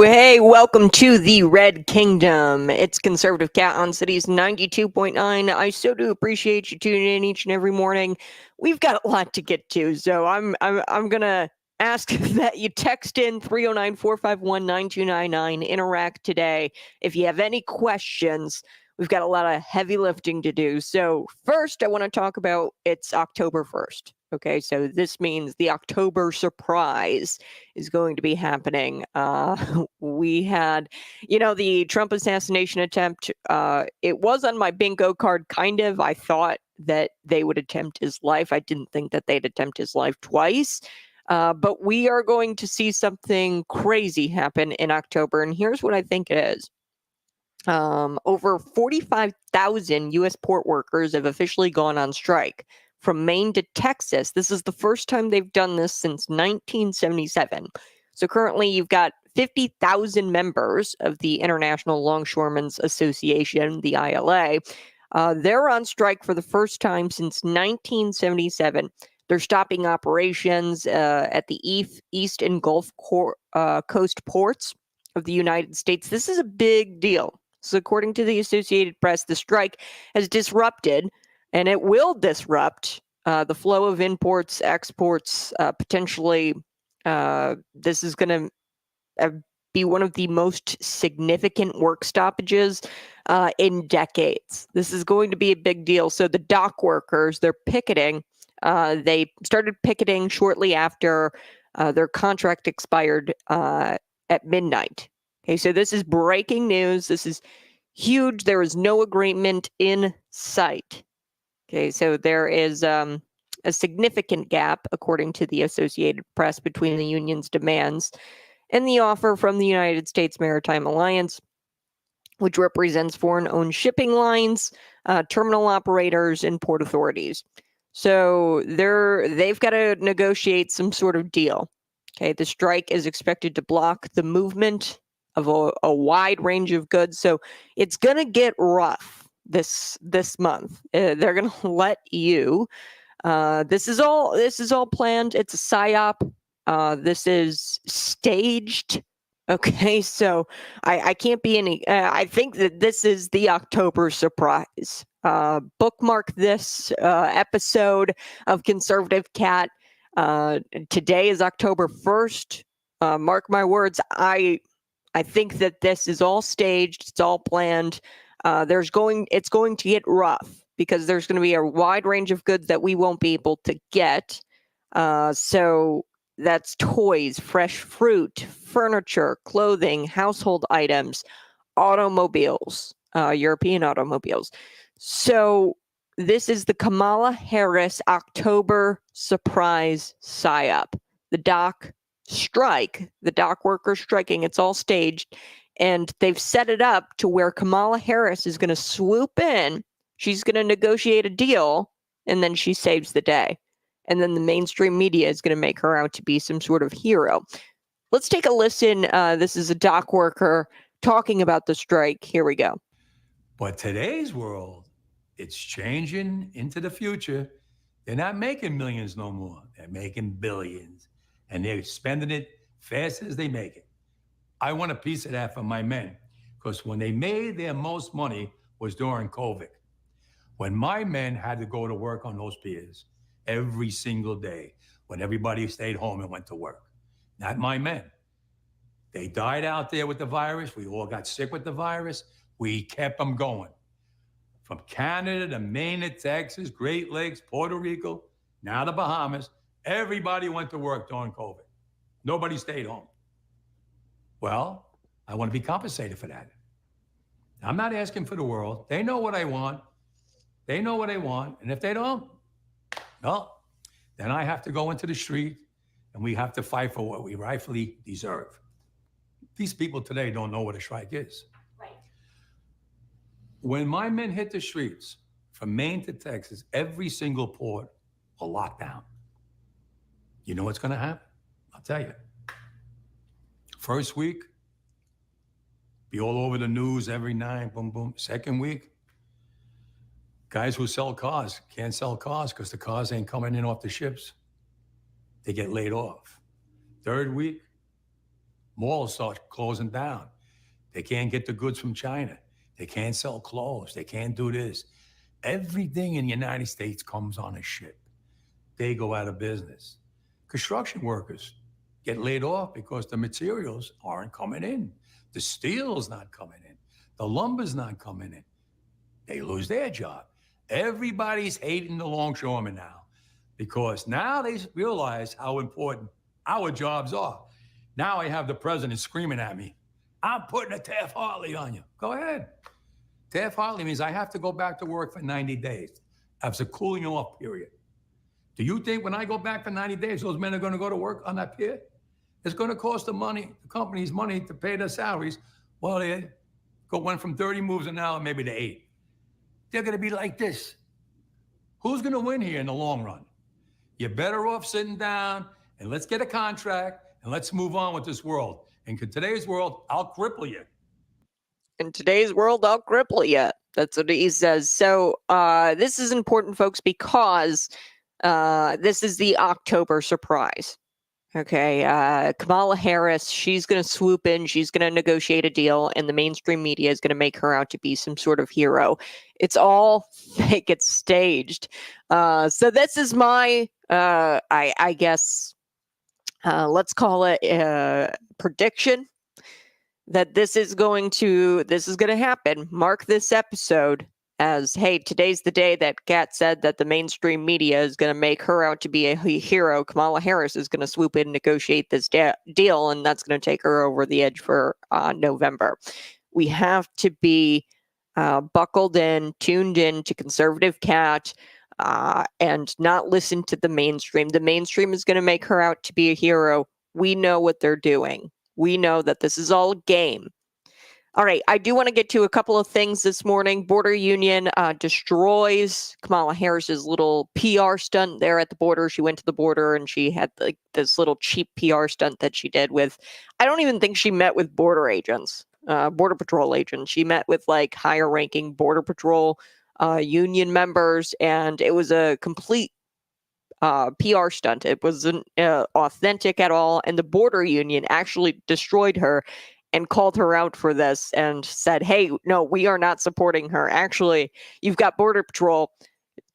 Hey, welcome to the Red Kingdom. It's Conservative Cat on Cities 92.9. I so do appreciate you tuning in each and every morning. We've got a lot to get to, so I'm gonna ask that you text in 309-451-9299. Interact today. If you have any questions, we've got a lot of heavy lifting to do. So first, I want to talk about it's October 1st. Okay, so this means the October surprise is going to be happening. We had, the Trump assassination attempt. It was on my bingo card, kind of. I thought that they would attempt his life. I didn't think that they'd attempt his life twice. But we are going to see something crazy happen in October, and here's what I think it is. Over 45,000 U.S. port workers have officially gone on strike from Maine to Texas. This is the first time they've done this since 1977. So currently you've got 50,000 members of the International Longshoremen's Association, the ILA. They're on strike for the first time since 1977. They're stopping operations at the East and Gulf Coast ports of the United States. This is a big deal. So according to the Associated Press, the strike has disrupted, and it will disrupt, the flow of imports, exports, potentially. This is going to be one of the most significant work stoppages in decades. This is going to be a big deal. So the dock workers, they're picketing. They started picketing shortly after their contract expired at midnight. Okay, so this is breaking news. This is huge. There is no agreement in sight. Okay, so there is a significant gap, according to the Associated Press, between the union's demands and the offer from the United States Maritime Alliance, which represents foreign-owned shipping lines, terminal operators, and port authorities. So they've got to negotiate some sort of deal. Okay, the strike is expected to block the movement of a wide range of goods. So it's going to get rough this month. They're going to let you. This is all planned. It's a psyop. This is staged. Okay, so I can't be any. I think that this is the October surprise. Bookmark this episode of Conservative Cat. Today is October 1st. Mark my words. I think that this is all staged. It's all planned. It's going to get rough because there's going to be a wide range of goods that we won't be able to get. So that's toys, fresh fruit, furniture, clothing, household items, automobiles, European automobiles. So this is the Kamala Harris October surprise psyop. The dock strike, the dock workers striking, it's all staged, and they've set it up to where Kamala Harris is going to swoop in. She's going to negotiate a deal, and then she saves the day. And then the mainstream media is going to make her out to be some sort of hero. Let's take a listen. This is a dock worker talking about the strike. Here we go. But today's world, it's changing into the future. They're not making millions no more. They're making billions. And they're spending it fast as they make it. I want a piece of that for my men, because when they made their most money was during COVID. When my men had to go to work on those piers every single day, when everybody stayed home and went to work. Not my men. They died out there with the virus. We all got sick with the virus. We kept them going. From Canada to Maine to Texas, Great Lakes, Puerto Rico, now the Bahamas, everybody went to work during COVID. Nobody stayed home. Well, I want to be compensated for that. I'm not asking for the world. They know what I want. They know what I want. And if they don't, well, then I have to go into the street and we have to fight for what we rightfully deserve. These people today don't know what a strike is. Right. When my men hit the streets from Maine to Texas, every single port will lock down. You know what's going to happen? I'll tell you. First week, be all over the news every night, boom, boom. Second week, guys who sell cars can't sell cars because the cars ain't coming in off the ships. They get laid off. Third week, Malls start closing down. They can't get the goods from China. They can't sell clothes. They can't do this. Everything in the United States comes on a ship. They go out of business. Construction workers get laid off because the materials aren't coming in. The steel's not coming in. The lumber's not coming in. They lose their job. Everybody's hating the longshoremen now because now they realize how important our jobs are. Now I have the president screaming at me, I'm putting a Taft-Hartley on you. Go ahead. Taft-Hartley means I have to go back to work for 90 days as a cooling off period. Do you think when I go back for 90 days, those men are going to go to work on that pier? It's going to cost the companies money to pay their salaries. Well, they went from 30 moves an hour maybe to 8. They're going to be like this. Who's going to win here in the long run? You're better off sitting down and let's get a contract and let's move on with this world. In today's world, I'll cripple you. In today's world, I'll cripple you. That's what he says. So this is important, folks, because this is the October surprise. Okay, Kamala Harris, she's going to swoop in, she's going to negotiate a deal, and the mainstream media is going to make her out to be some sort of hero. It's all fake, it's staged. So this is my, I guess, let's call it a prediction that this is going to happen. Mark this episode as, hey, today's the day that Kat said that the mainstream media is going to make her out to be a hero. Kamala Harris is going to swoop in and negotiate this deal, and that's going to take her over the edge for November. We have to be buckled in, tuned in to conservative Kat, and not listen to the mainstream. The mainstream is going to make her out to be a hero. We know what they're doing. We know that this is all a game. All right, I do want to get to a couple of things this morning. Border Union destroys Kamala Harris's little PR stunt there at the border. She went to the border and she had like this little cheap PR stunt that she did with, I don't even think she met with border agents, border patrol agents. She met with like higher ranking border patrol union members, and it was a complete PR stunt. It wasn't authentic at all. And the border union actually destroyed her and called her out for this and said, hey, no, we are not supporting her. Actually, you've got Border Patrol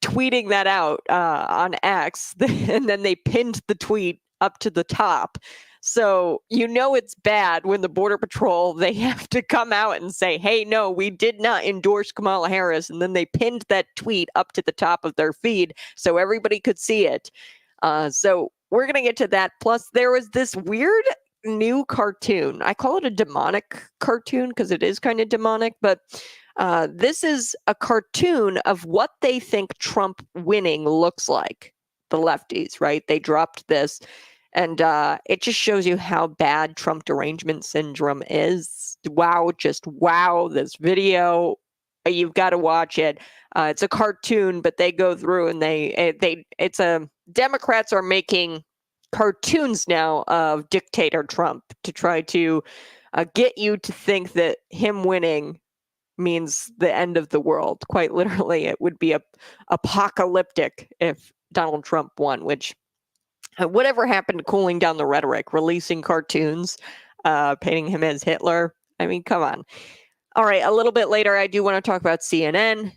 tweeting that out on X, and then they pinned the tweet up to the top. So you know it's bad when the Border Patrol, they have to come out and say, hey, no, we did not endorse Kamala Harris. And then they pinned that tweet up to the top of their feed so everybody could see it. So we're going to get to that. Plus, there was this weird new cartoon. I call it a demonic cartoon because it is kind of demonic, but this is a cartoon of what they think Trump winning looks like. The lefties, right? They dropped this, and it just shows you how bad Trump derangement syndrome is. Wow, just wow, this video. You've got to watch it. It's a cartoon, but they go through and Democrats are making cartoons now of dictator Trump to try to get you to think that him winning means the end of the world. Quite literally, it would be apocalyptic if Donald Trump won, which whatever happened to cooling down the rhetoric, releasing cartoons, painting him as Hitler. I mean, come on. All right, a little bit later, I do want to talk about CNN.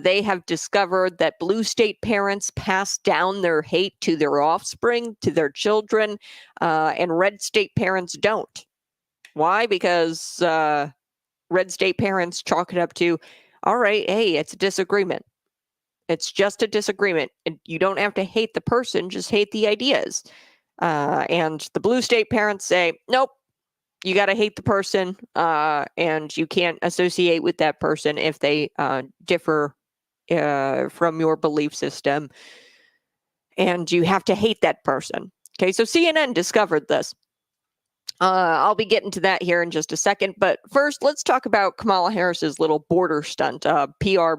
They have discovered that blue state parents pass down their hate to their offspring, to their children, and red state parents don't. Why? Because red state parents chalk it up to, all right, hey, it's a disagreement. It's just a disagreement. And you don't have to hate the person, just hate the ideas. And the blue state parents say, nope. You got to hate the person, and you can't associate with that person if they differ from your belief system. And you have to hate that person. Okay, so CNN discovered this. I'll be getting to that here in just a second. But first, let's talk about Kamala Harris's little border stunt, a PR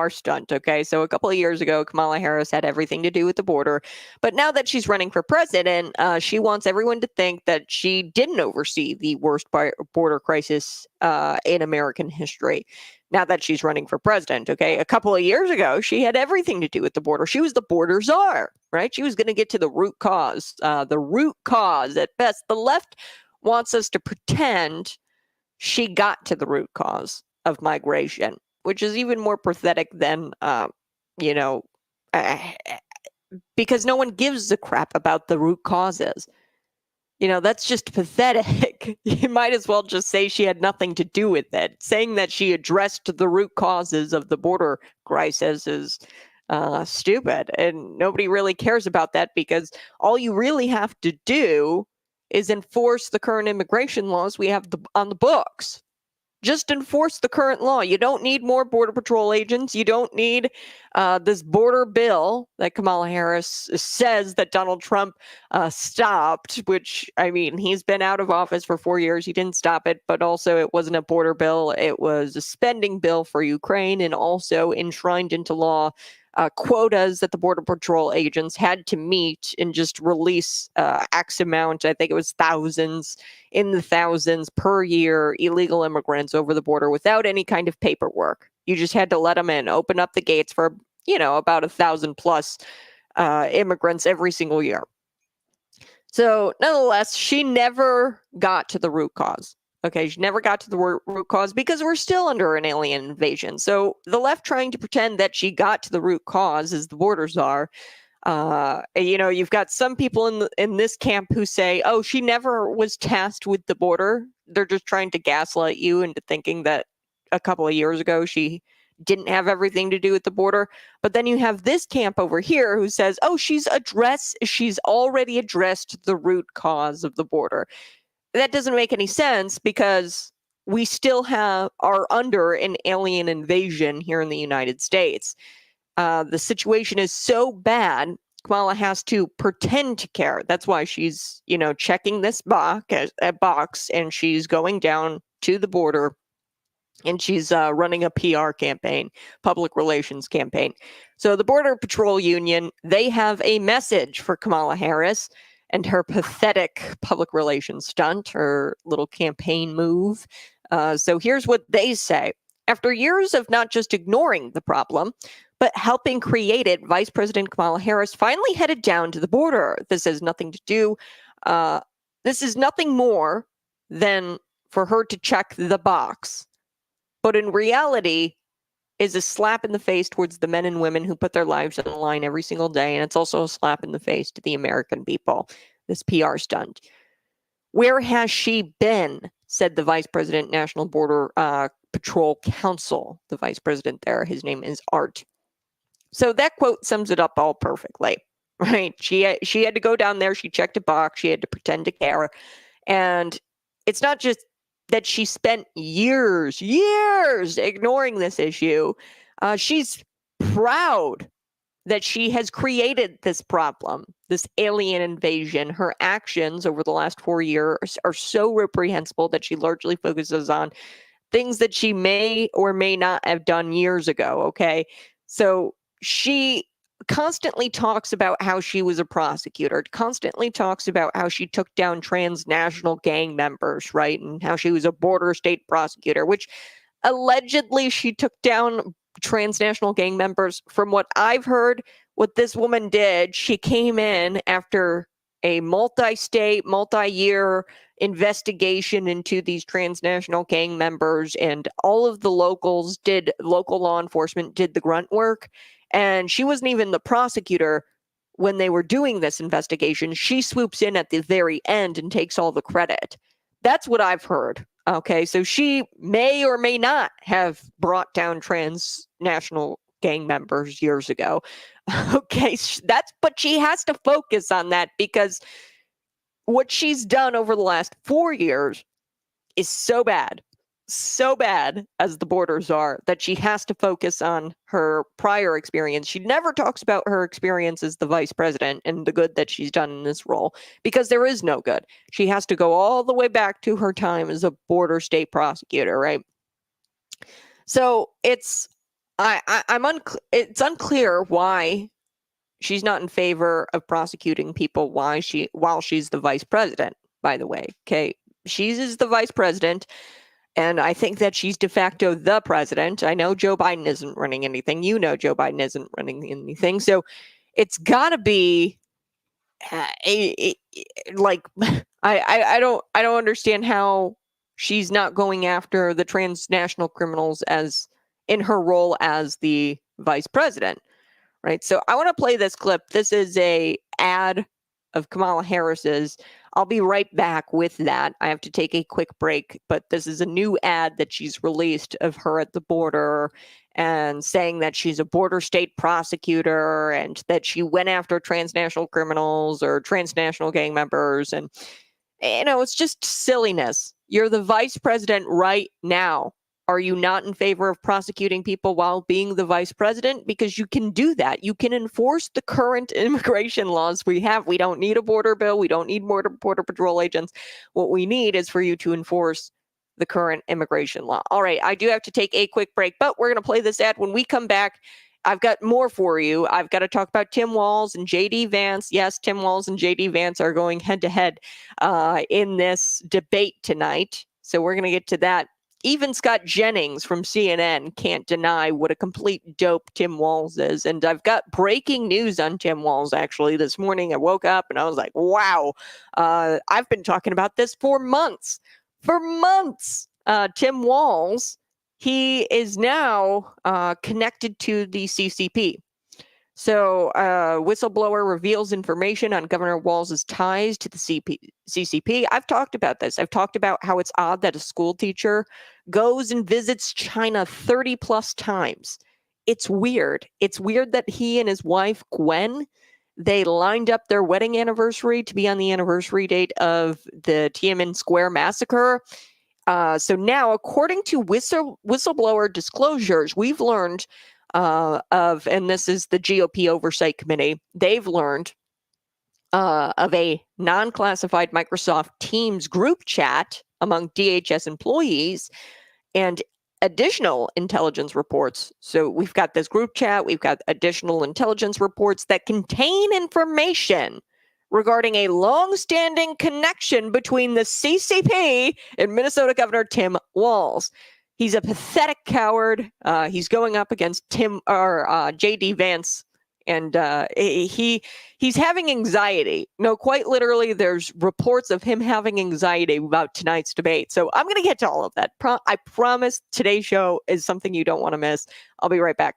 stunt, okay? So a couple of years ago, Kamala Harris had everything to do with the border. But now that she's running for president, she wants everyone to think that she didn't oversee the worst border crisis in American history. now that she's running for president. Okay, a couple of years ago, she had everything to do with the border. She was the border czar, right? She was going to get to the root cause. The root cause at best. The left wants us to pretend she got to the root cause of migration, which is even more pathetic than, you know, because no one gives a crap about the root causes. You know, that's just pathetic. You might as well just say she had nothing to do with it. Saying that she addressed the root causes of the border crisis is stupid. And nobody really cares about that because all you really have to do is enforce the current immigration laws we have on the books. Just enforce the current law. You don't need more Border Patrol agents. You don't need this border bill that Kamala Harris says that Donald Trump stopped, which, I mean, he's been out of office for 4 years. He didn't stop it, but also it wasn't a border bill. It was a spending bill for Ukraine and also enshrined into law quotas that the Border Patrol agents had to meet and just release X amount. I think it was thousands in the thousands per year illegal immigrants over the border without any kind of paperwork. You just had to let them in, open up the gates for, you know, about 1,000 plus immigrants every single year. So nonetheless, she never got to the root cause. Okay, she never got to the root cause because we're still under an alien invasion. So the left trying to pretend that she got to the root cause as the border czar. You know, you've got some people in this camp who say, oh, she never was tasked with the border. They're just trying to gaslight you into thinking that a couple of years ago she didn't have everything to do with the border. But then you have this camp over here who says, oh, she's already addressed the root cause of the border. That doesn't make any sense because we still are under an alien invasion here in the United States. The situation is so bad, Kamala has to pretend to care. That's why she's, you know, checking this box and she's going down to the border and she's running a PR campaign, public relations campaign. So the Border Patrol Union, they have a message for Kamala Harris and her pathetic public relations stunt, her little campaign move. So here's what they say. After years of not just ignoring the problem, but helping create it, Vice President Kamala Harris finally headed down to the border. This has nothing to do. This is nothing more than for her to check the box. But in reality, is a slap in the face towards the men and women who put their lives on the line every single day. And it's also a slap in the face to the American people, this PR stunt. Where has she been? Said the Vice President, National Border Patrol Council. The Vice President there, his name is Art. So that quote sums it up all perfectly, right? She had to go down there. She checked a box. She had to pretend to care. And it's not just that she spent years ignoring this issue. She's proud that she has created this problem, this alien invasion. Her actions over the last 4 years are so reprehensible that she largely focuses on things that she may or may not have done years ago, okay? So she constantly talks about how she was a prosecutor, constantly talks about how she took down transnational gang members, right? And how she was a border state prosecutor, which allegedly she took down transnational gang members. From what I've heard, what this woman did, she came in after a multi-state, multi-year investigation into these transnational gang members, and all of the local law enforcement did the grunt work. And she wasn't even the prosecutor when they were doing this investigation. She swoops in at the very end and takes all the credit. That's what I've heard. Okay, so she may or may not have brought down transnational gang members years ago. Okay, but she has to focus on that because what she's done over the last 4 years is so bad as the border czar that she has to focus on her prior experience. She never talks about her experience as the vice president and the good that she's done in this role because there is no good. She has to go all the way back to her time as a border state prosecutor, right? So it's unclear why she's not in favor of prosecuting people while she's the vice president, by the way. Okay, she is the vice president. And I think that she's de facto the president. I know Joe Biden isn't running anything. You know Joe Biden isn't running anything. So it's got to be like I don't understand how she's not going after the transnational criminals as in her role as the vice president, right? So I want to play this clip. This is a ad of Kamala Harris's. I'll be right back with that. I have to take a quick break, but this is a new ad that she's released of her at the border and saying that she's a border state prosecutor and that she went after transnational criminals or transnational gang members. And, it's just silliness. You're the vice president right now. Are you not in favor of prosecuting people while being the vice president? Because you can do that. You can enforce the current immigration laws we have. We don't need a border bill. We don't need more border patrol agents. What we need is for you to enforce the current immigration law. All right, I do have to take a quick break, but we're going to play this ad. When we come back, I've got more for you. I've got to talk about Tim Walz and JD Vance. Yes, Tim Walz and JD Vance are going head to head in this debate tonight. So we're going to get to that. Even Scott Jennings from CNN can't deny what a complete dope Tim Walz is. And I've got breaking news on Tim Walz, actually. This morning I woke up and I was like, wow, I've been talking about this for months. For months. Tim Walz, he is now connected to the CCP. So, whistleblower reveals information on Governor Walz's ties to the CCP. I've talked about this. I've talked about how it's odd that a school teacher goes and visits China 30 plus times. It's weird. It's weird that he and his wife, Gwen, they lined up their wedding anniversary to be on the anniversary date of the Tiananmen Square massacre. So now, according to whistleblower disclosures, we've learned and this is the GOP Oversight Committee, they've learned of a non-classified Microsoft Teams group chat among DHS employees and additional intelligence reports. So we've got this group chat, we've got additional intelligence reports that contain information regarding a long-standing connection between the CCP and Minnesota Governor Tim Walz. He's a pathetic coward. He's going up against JD Vance, and he's having anxiety. No, quite literally, there's reports of him having anxiety about tonight's debate. So I'm going to get to all of that. I promise today's show is something you don't want to miss. I'll be right back.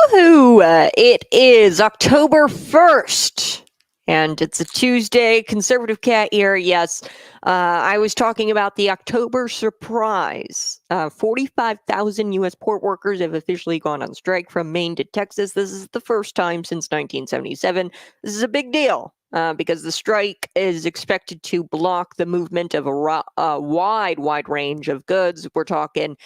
Woohoo! It is October 1st, and it's a Tuesday. Conservative cat here. Yes, I was talking about the October surprise. 45,000 U.S. port workers have officially gone on strike from Maine to Texas. This is the first time since 1977. This is a big deal. Because the strike is expected to block the movement of a wide range of goods. We're talking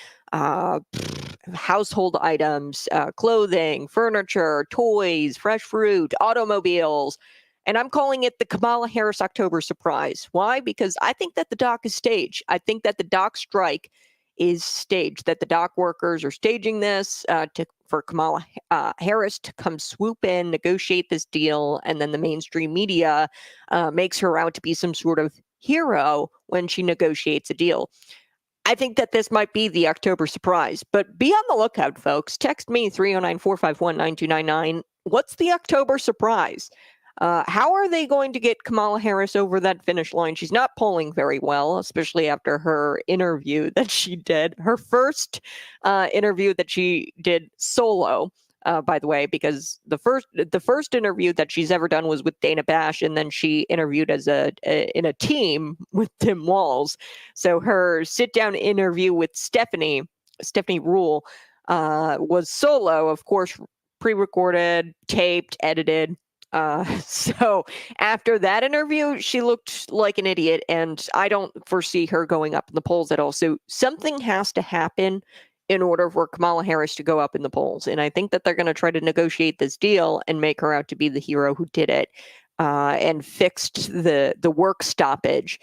household items, clothing, furniture, toys, fresh fruit, automobiles. And I'm calling it the Kamala Harris October surprise. Why? Because I think that the dock is staged. I think that the dock strike is staged, that the dock workers are staging this for Kamala Harris to come swoop in, negotiate this deal, and then the mainstream media makes her out to be some sort of hero when she negotiates a deal. I think that this might be the October surprise, but be on the lookout, folks. Text me 309-451-9299. What's the October surprise? How are they going to get Kamala Harris over that finish line? She's not polling very well, especially after her interview that she did. Her first interview that she did solo, by the way, because the first interview that she's ever done was with Dana Bash, and then she interviewed as in a team with Tim Walz. So her sit-down interview with Stephanie Rule was solo, of course, pre-recorded, taped, edited. So after that interview, she looked like an idiot, and I don't foresee her going up in the polls at all. So something has to happen in order for Kamala Harris to go up in the polls. And I think that they're going to try to negotiate this deal and make her out to be the hero who did it and fixed the work stoppage,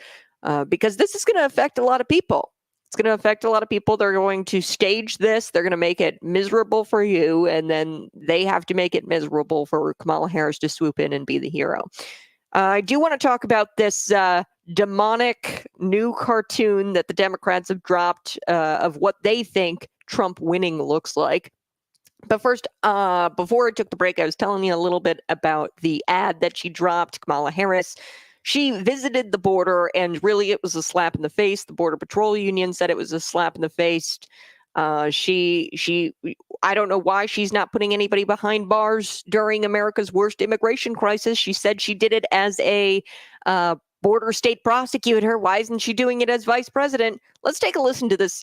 because this is going to affect a lot of people. It's going to affect a lot of people. They're going to stage this. They're going to make it miserable for you, and then they have to make it miserable for Kamala Harris to swoop in and be the hero. I do want to talk about this demonic new cartoon that the Democrats have dropped of what they think Trump winning looks like. But first, before I took the break, I was telling you a little bit about the ad that she dropped, Kamala Harris. She visited the border, and really it was a slap in the face. The Border Patrol Union said it was a slap in the face. I don't know why she's not putting anybody behind bars during America's worst immigration crisis. She said she did it as a border state prosecutor. Why isn't she doing it as vice president? Let's take a listen to this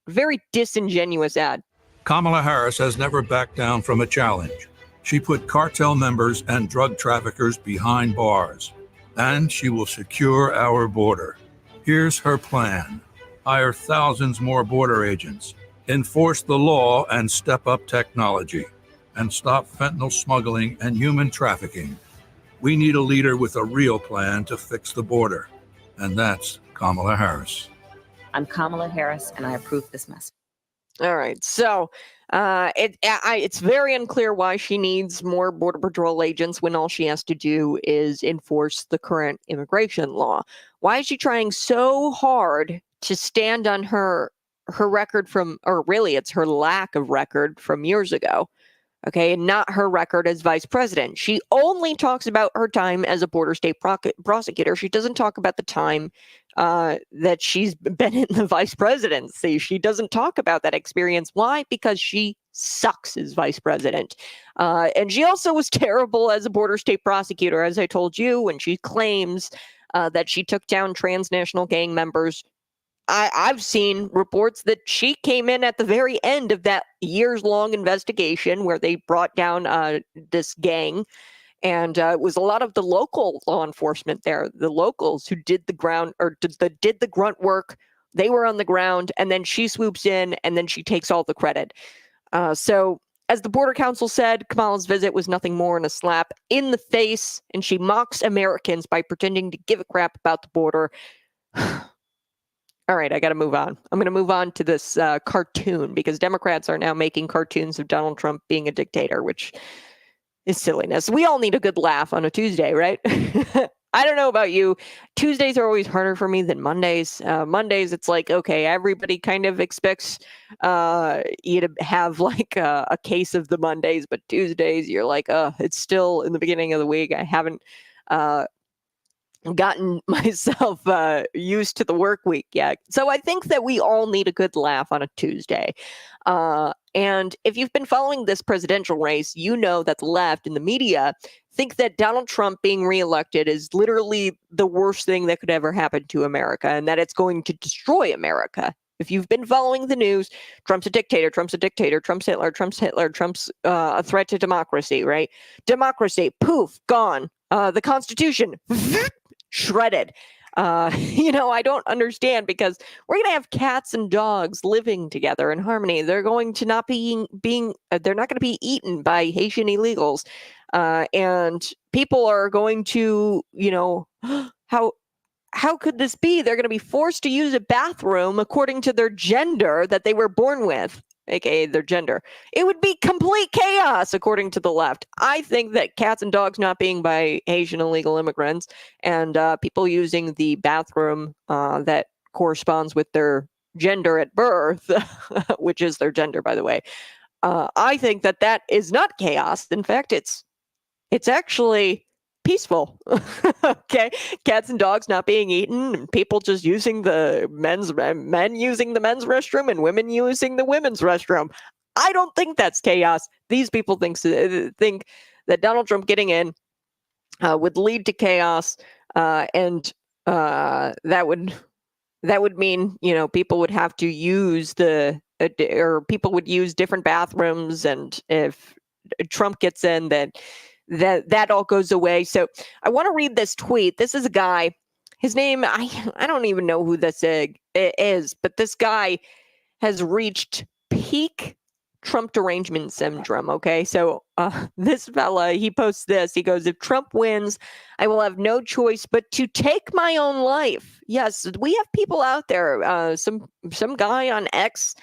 very disingenuous ad. Kamala Harris has never backed down from a challenge. She put cartel members and drug traffickers behind bars, and she will secure our border. Here's her plan. Hire thousands more border agents, enforce the law and step up technology, and stop fentanyl smuggling and human trafficking. We need a leader with a real plan to fix the border, and that's Kamala Harris. I'm Kamala Harris, and I approve this message. All right, so it's very unclear why she needs more Border Patrol agents when all she has to do is enforce the current immigration law. Why is she trying so hard to stand on her record from, or really it's her lack of record from years ago, okay, and not her record as vice president? She only talks about her time as a border state prosecutor. She doesn't talk about the time that she's been in the vice presidency. She doesn't talk about that experience. Why? Because she sucks as vice president. And she also was terrible as a border state prosecutor, as I told you, when she claims that she took down transnational gang members. I've seen reports that she came in at the very end of that years-long investigation where they brought down this gang. And it was a lot of the local law enforcement there, the locals who did the ground or did the grunt work. They were on the ground, and then she swoops in, and then she takes all the credit. So, as the Border Council said, Kamala's visit was nothing more than a slap in the face, and she mocks Americans by pretending to give a crap about the border. All right, I got to move on. I'm going to move on to this cartoon, because Democrats are now making cartoons of Donald Trump being a dictator, which is silliness. We all need a good laugh on a Tuesday, right? I don't know about you. Tuesdays are always harder for me than Mondays. Mondays, it's like, okay, everybody kind of expects you to have like a case of the Mondays, but Tuesdays, you're like, it's still in the beginning of the week. I haven't gotten myself used to the work week yet. So I think that we all need a good laugh on a Tuesday. And if you've been following this presidential race, you know that the left and the media think that Donald Trump being reelected is literally the worst thing that could ever happen to America, and that it's going to destroy America. If you've been following the news, Trump's a dictator, Trump's a dictator, Trump's Hitler, Trump's a threat to democracy, right? Democracy, poof, gone. The Constitution, shredded. I don't understand, because we're going to have cats and dogs living together in harmony. They're going to not they're not going to be eaten by Haitian illegals. And people are going to, how could this be? They're going to be forced to use a bathroom according to their gender that they were born with, aka their gender. It would be complete chaos according to the left. I think that cats and dogs not being by Haitian illegal immigrants and people using the bathroom that corresponds with their gender at birth, which is their gender, by the way. I think that is not chaos. In fact, it's actually peaceful. Okay, cats and dogs not being eaten, and people just using men using the men's restroom and women using the women's restroom. I don't think that's chaos. These people think that Donald Trump getting in would lead to chaos, and that would mean people would have to use or people would use different bathrooms, and if Trump gets in, then that all goes away. So I want to read this tweet. This is a guy, his name, I don't even know who this is, but this guy has reached peak Trump derangement syndrome. Okay. So this fella, he posts this, he goes, "If Trump wins, I will have no choice but to take my own life." Yes, we have people out there, some guy on X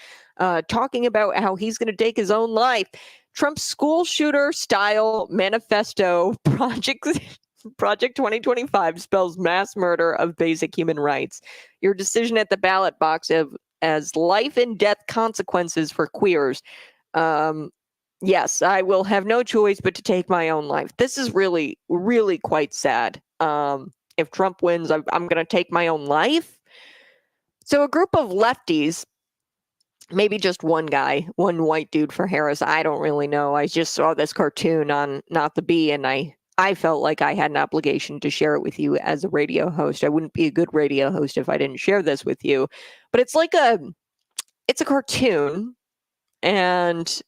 talking about how he's going to take his own life. Trump's school shooter style manifesto, Project 2025, spells mass murder of basic human rights. Your decision at the ballot box as life and death consequences for queers. Yes, I will have no choice but to take my own life. This is really, really quite sad. If Trump wins, I'm going to take my own life. So a group of lefties, maybe just one guy, one white dude for Harris, I don't really know. I just saw this cartoon on Not the Bee, and I felt like I had an obligation to share it with you as a radio host. I wouldn't be a good radio host if I didn't share this with you. But it's a cartoon, and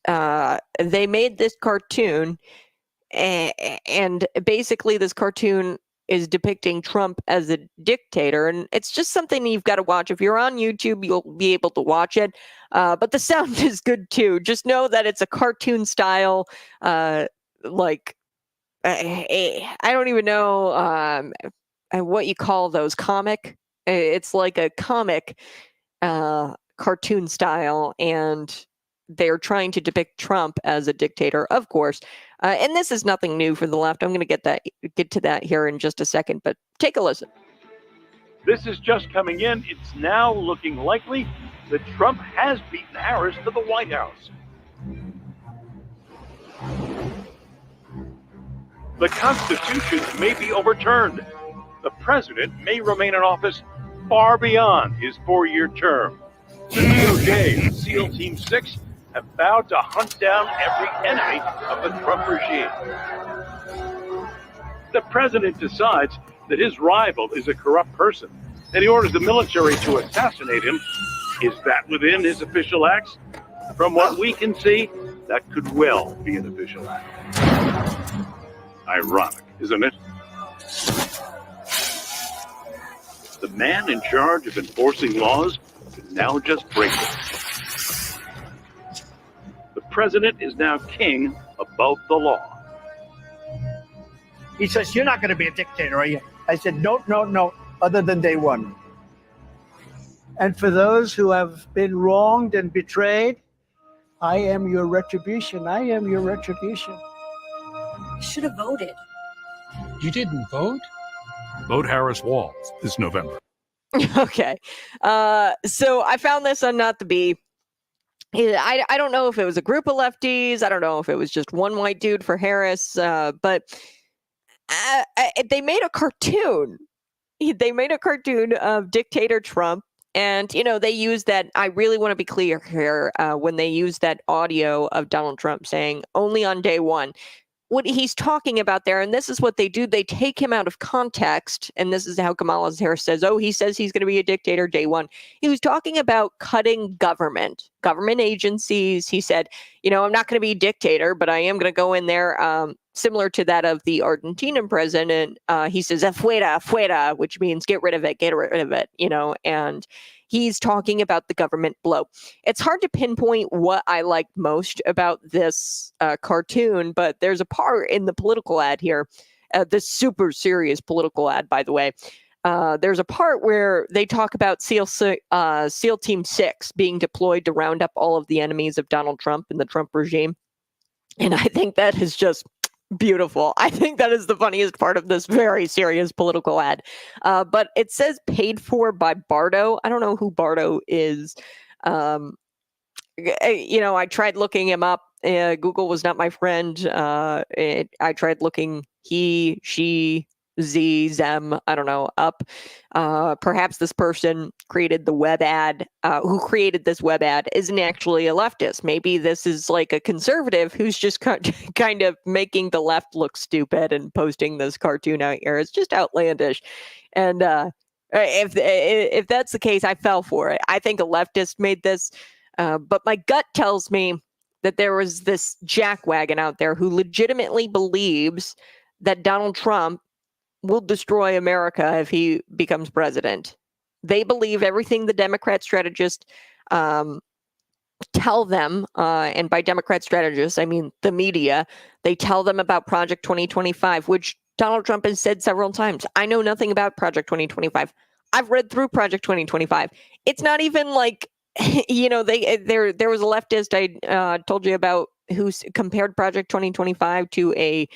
they made this cartoon, and basically this cartoon is depicting Trump as a dictator, and it's just something you've got to watch. If you're on YouTube, you'll be able to watch it, but the sound is good too. Just know that it's a cartoon style, I don't even know what you call those, comic. It's like a comic cartoon style, and they're trying to depict Trump as a dictator, of course. And this is nothing new for the left. I'm going to get to that here in just a second, but take a listen. This is just coming in. It's now looking likely that Trump has beaten Harris to the White House. The Constitution may be overturned. The president may remain in office far beyond his 4-year term. The DOJ and SEAL Team 6 have vowed to hunt down every enemy of the Trump regime. The president decides that his rival is a corrupt person, and he orders the military to assassinate him. Is that within his official acts? From what we can see, that could well be an official act. Ironic, isn't it? The man in charge of enforcing laws can now just break them. The president is now king above the law. He says, "You're not going to be a dictator, are you?" I said, no, other than day one. And for those who have been wronged and betrayed, I am your retribution. I am your retribution. You should have voted. You didn't vote? Vote Harris Walz this November. Okay. So I found this on Not the Bee. I don't know if it was a group of lefties. I don't know if it was just one white dude for Harris, but they made a cartoon. They made a cartoon of dictator Trump, And, they use that. I really want to be clear here when they use that audio of Donald Trump saying only on day one. What he's talking about there, and this is what they do, they take him out of context, and this is how Kamala Harris says, he says he's going to be a dictator day one. He was talking about cutting government agencies. He said, I'm not going to be a dictator, but I am going to go in there, similar to that of the Argentinian president. He says, afuera, which means get rid of it, and he's talking about the government blow. It's hard to pinpoint what I like most about this cartoon, but there's a part in the political ad here, this super serious political ad, by the way. There's a part where they talk about SEAL Team 6 being deployed to round up all of the enemies of Donald Trump and the Trump regime. And I think that is just beautiful. I think that is the funniest part of this very serious political ad. But it says paid for by Bardo. I don't know who Bardo is. I tried looking him up. Google was not my friend. I tried looking he, she, them, I don't know, up. Perhaps this person created the web ad, who created this web ad isn't actually a leftist. Maybe this is like a conservative who's just kind of making the left look stupid and posting this cartoon out here. It's just outlandish. And if that's the case, I fell for it. I think a leftist made this, but my gut tells me that there was this jackwagon out there who legitimately believes that Donald Trump will destroy America if he becomes president. They believe everything the Democrat strategists tell them, and by Democrat strategists, I mean the media. They tell them about Project 2025, which Donald Trump has said several times. I know nothing about Project 2025. I've read through Project 2025. It's not even like, there was a leftist I told you about who compared Project 2025 to a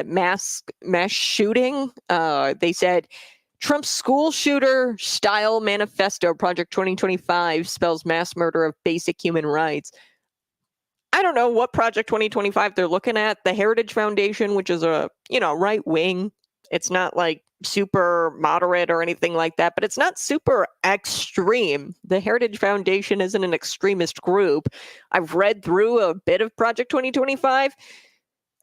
mass shooting? They said Trump's school shooter style manifesto, Project 2025, spells mass murder of basic human rights. I don't know what Project 2025 they're looking at. The Heritage Foundation, which is a, right wing. It's not like super moderate or anything like that, but it's not super extreme. The Heritage Foundation isn't an extremist group. I've read through a bit of Project 2025.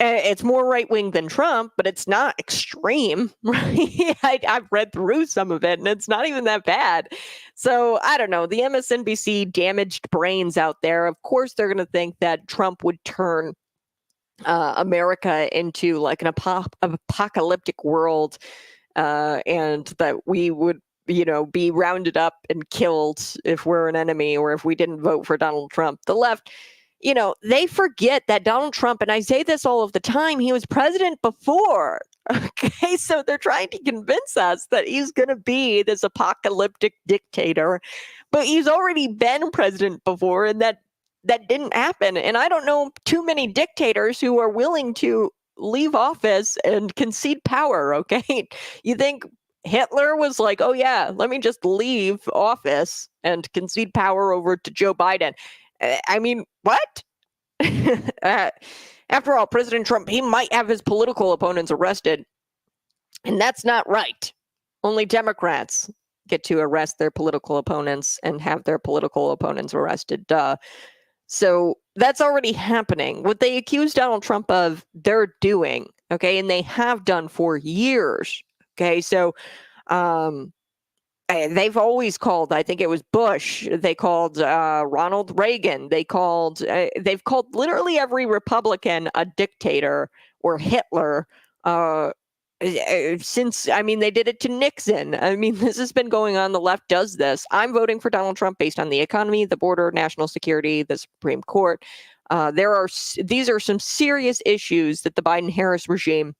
It's more right-wing than Trump, but it's not extreme, right? I've read through some of it, and it's not even that bad. So, I don't know. The MSNBC damaged brains out there, of course, they're going to think that Trump would turn America into like an apocalyptic world, and that we would, be rounded up and killed if we're an enemy or if we didn't vote for Donald Trump. The left, they forget that Donald Trump, and I say this all of the time, he was president before. Okay, so they're trying to convince us that he's going to be this apocalyptic dictator, but he's already been president before, and that didn't happen. And I don't know too many dictators who are willing to leave office and concede power, okay? You think Hitler was like, oh yeah, let me just leave office and concede power over to Joe Biden. I mean, what? After all, President Trump, he might have his political opponents arrested. And that's not right. Only Democrats get to arrest their political opponents and have their political opponents arrested. Duh. So that's already happening. What they accuse Donald Trump of, they're doing. Okay. And they have done for years. Okay. So, they've always called, I think it was Bush, they called Ronald Reagan, they've called literally every Republican a dictator or Hitler since, they did it to Nixon. This has been going on. The left does this. I'm voting for Donald Trump based on the economy, the border, national security, the Supreme Court. These are some serious issues that the Biden-Harris regime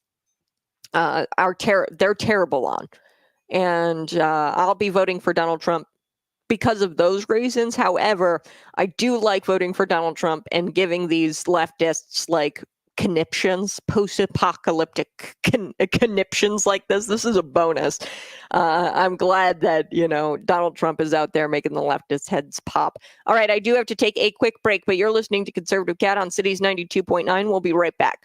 they're terrible on. And I'll be voting for Donald Trump because of those reasons. However, I do like voting for Donald Trump and giving these leftists like conniptions, post-apocalyptic conniptions like this. This is a bonus. I'm glad that, Donald Trump is out there making the leftists' heads pop. All right, I do have to take a quick break, but you're listening to Conservative Cat on Cities 92.9. We'll be right back.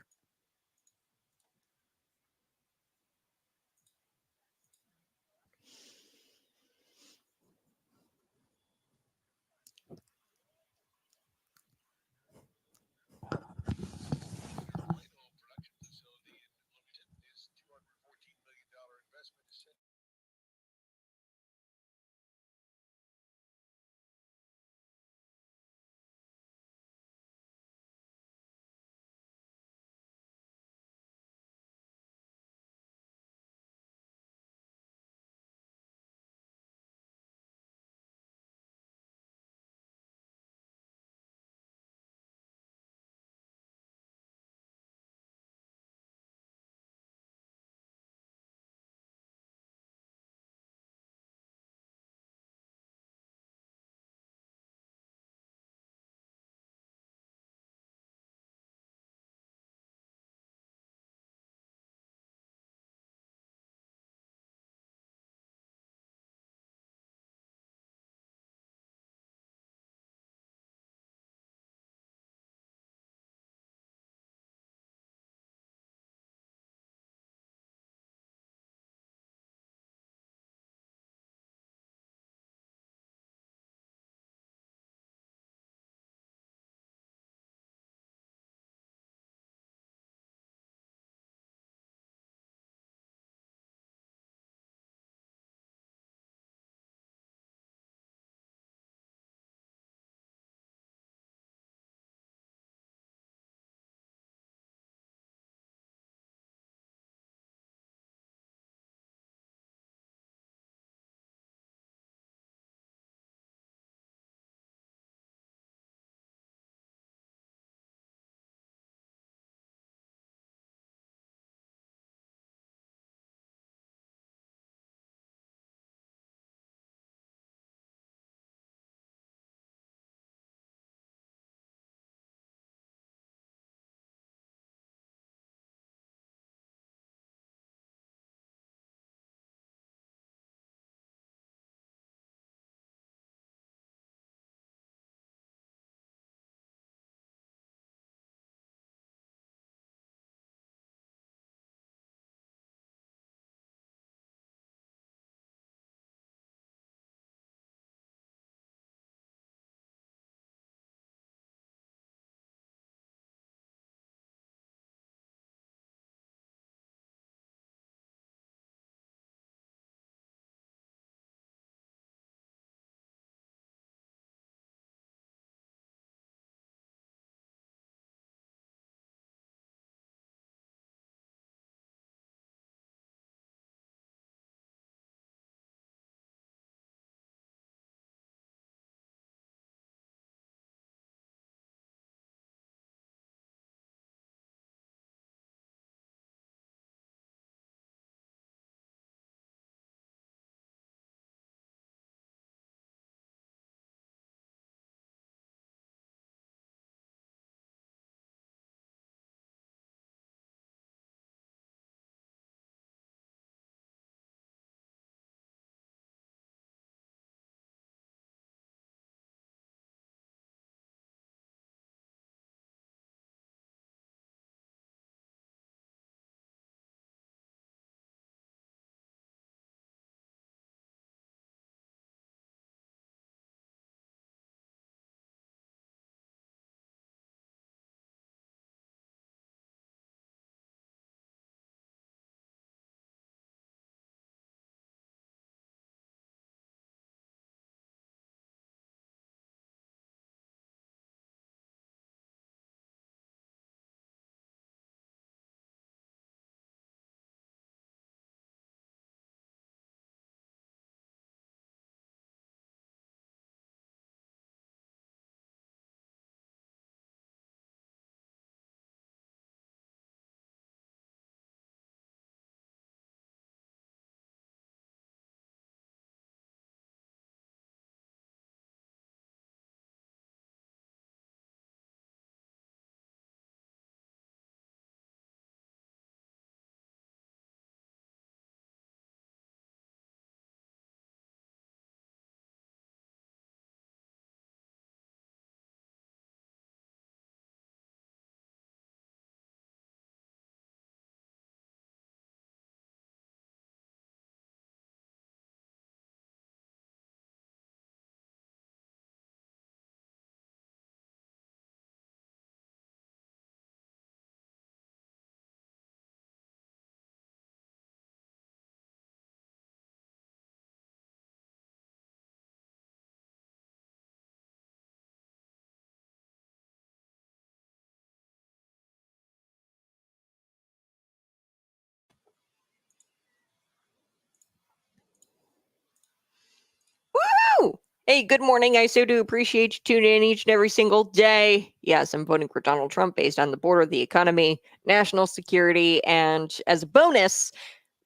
Hey, good morning. I so do appreciate you tuning in each and every single day. Yes, I'm voting for Donald Trump based on the border, the economy, national security, and as a bonus,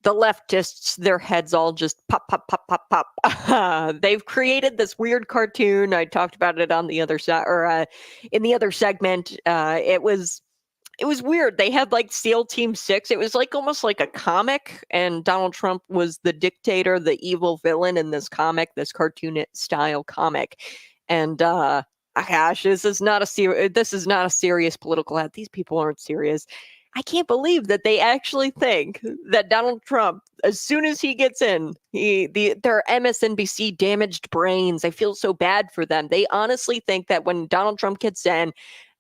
the leftists, their heads all just pop, pop, pop, pop, pop. They've created this weird cartoon. I talked about it on the other side, or in the other segment. It was weird. They had like SEAL Team 6. It was like almost like a comic, and Donald Trump was the dictator, the evil villain in this comic, this cartoon style comic. And gosh, this is not a serious political ad. These people aren't serious. I can't believe that they actually think that Donald Trump, as soon as he gets in, their MSNBC damaged brains. I feel so bad for them. They honestly think that when Donald Trump gets in,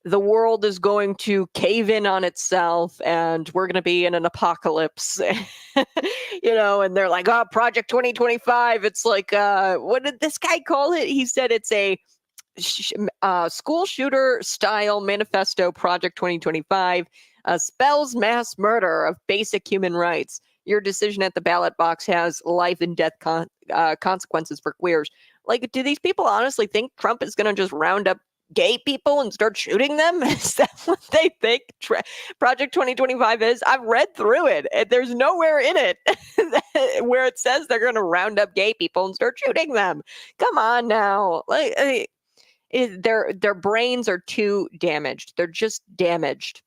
the world is going to cave in on itself and we're going to be in an apocalypse. And they're like, oh, Project 2025. It's like, what did this guy call it? He said it's a school shooter style manifesto. Project 2025 spells mass murder of basic human rights. Your decision at the ballot box has life and death consequences for queers. Like, do these people honestly think Trump is going to just round up gay people and start shooting them? Is that what they think Project 2025 is? I've read through it, and there's nowhere in it where it says they're going to round up gay people and start shooting them. Come on now. Their brains are too damaged. They're just damaged.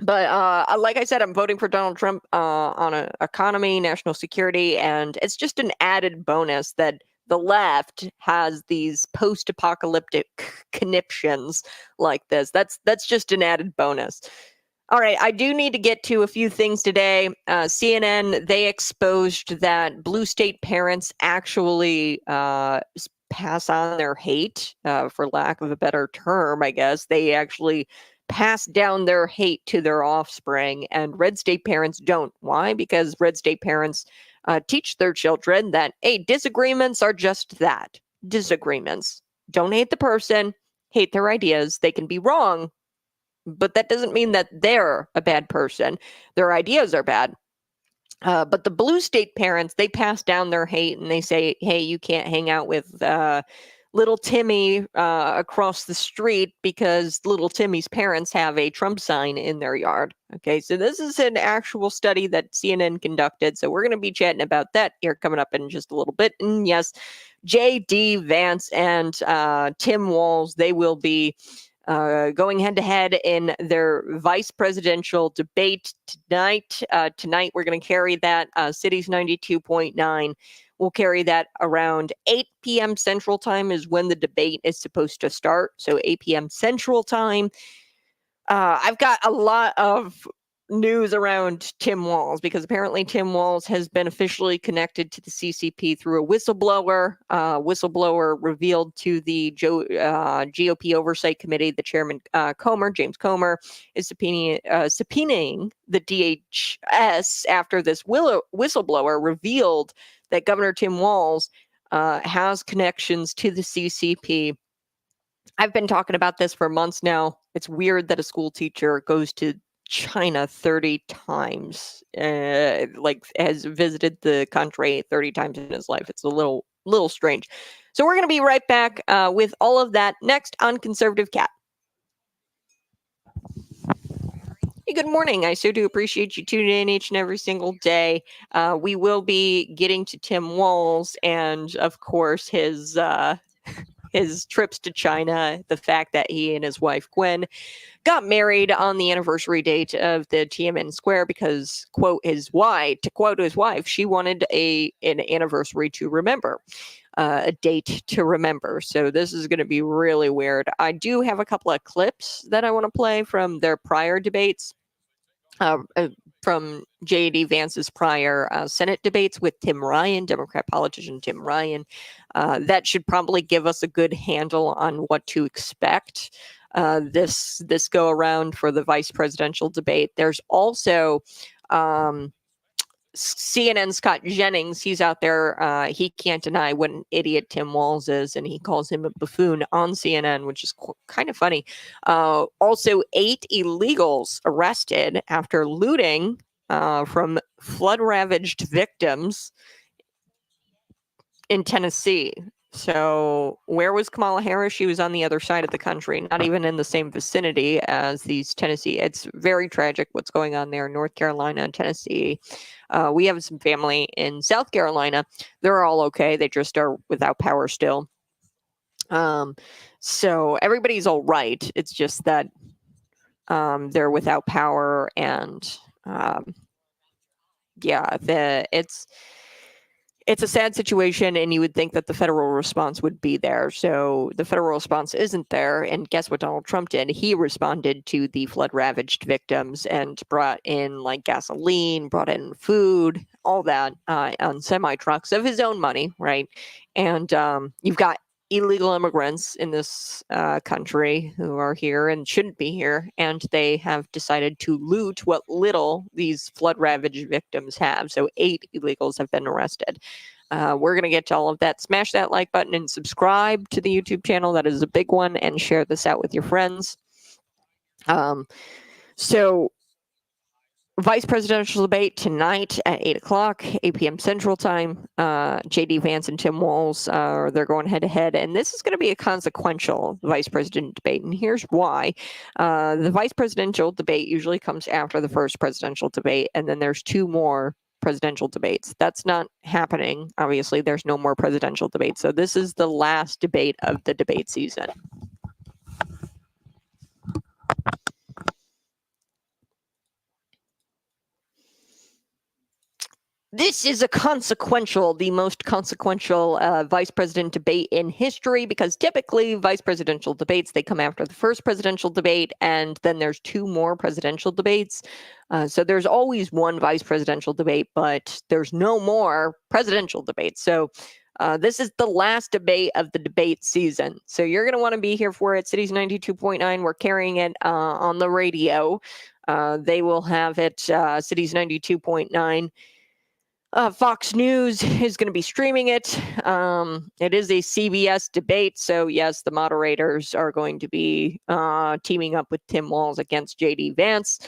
But like I said, I'm voting for Donald Trump on economy, national security, and it's just an added bonus that the left has these post-apocalyptic conniptions like this. That's just an added bonus. All right, I do need to get to a few things today. CNN, they exposed that blue state parents actually pass on their hate, for lack of a better term, I guess. They actually pass down their hate to their offspring, and red state parents don't. Why? Because red state parents teach their children that, hey, disagreements are just that. Disagreements. Don't hate the person, hate their ideas. They can be wrong, but that doesn't mean that they're a bad person. Their ideas are bad. But the blue state parents, they pass down their hate and they say, hey, you can't hang out with little Timmy across the street because little Timmy's parents have a Trump sign in their yard. Okay, so this is an actual study that CNN conducted. So we're going to be chatting about that here coming up in just a little bit. And yes, J.D. Vance and Tim Walz, they will be going head to head in their vice presidential debate tonight. Tonight, we're going to carry that. Cities 92.9. We'll carry that around 8 p.m. Central Time is when the debate is supposed to start. So 8 p.m. Central Time. I've got a lot of news around Tim Walz because apparently Tim Walz has been officially connected to the CCP through a whistleblower. Whistleblower revealed to the GOP Oversight Committee, the chairman James Comer, is subpoenaing the DHS after this whistleblower revealed that Governor Tim Walz has connections to the CCP. I've been talking about this for months now. It's weird that a school teacher goes to China 30 times, has visited the country 30 times in his life. It's a little strange. So we're going to be right back with all of that next on Conservative Cat. Hey, good morning. I so do appreciate you tuning in each and every single day. We will be getting to Tim Walz and, of course, his trips to China, the fact that he and his wife, Gwen, got married on the anniversary date of the Tiananmen Square because, quote his wife, she wanted an anniversary to remember, a date to remember. So this is going to be really weird. I do have a couple of clips that I want to play from their prior debates. From J.D. Vance's prior Senate debates with Tim Ryan, Democrat politician Tim Ryan. That should probably give us a good handle on what to expect this go around for the vice presidential debate. There's also CNN Scott Jennings. He's out there. He can't deny what an idiot Tim Walz is, and he calls him a buffoon on CNN, which is kind of funny. Also, 8 illegals arrested after looting from flood-ravaged victims in Tennessee. So where was Kamala Harris? She was on the other side of the country, not even in the same vicinity as these Tennessee. It's very tragic what's going on there, North Carolina and Tennessee. We have some family in South Carolina. They're all okay. They just are without power still. So everybody's all right. It's just that they're without power, and yeah, it's a sad situation, and you would think that the federal response would be there. So the federal response isn't there. And guess what Donald Trump did? He responded to the flood ravaged victims and brought in like gasoline, brought in food, all that on semi trucks of his own money, right? And you've got illegal immigrants in this country who are here and shouldn't be here, and they have decided to loot what little these flood ravaged victims have. So 8 illegals have been arrested. We're going to get to all of that. Smash that like button and subscribe to the YouTube channel. That is a big one, and share this out with your friends. So vice presidential debate tonight at 8 o'clock, 8 p.m. Central Time. J.D. Vance and Tim Walz, they're going head-to-head, and this is going to be a consequential vice president debate, and here's why. The vice presidential debate usually comes after the first presidential debate, and then there's 2 more presidential debates. That's not happening. Obviously, there's no more presidential debates, so this is the last debate of the debate season. This is the most consequential vice president debate in history, because typically vice presidential debates, they come after the first presidential debate, and then there's 2 more presidential debates. So there's always one vice presidential debate, but there's no more presidential debates. So this is the last debate of the debate season. So you're going to want to be here for it. Cities 92.9, we're carrying it on the radio. They will have it, Cities 92.9. Fox News is going to be streaming it. It is a CBS debate, so yes, the moderators are going to be teaming up with Tim Walz against J.D. Vance.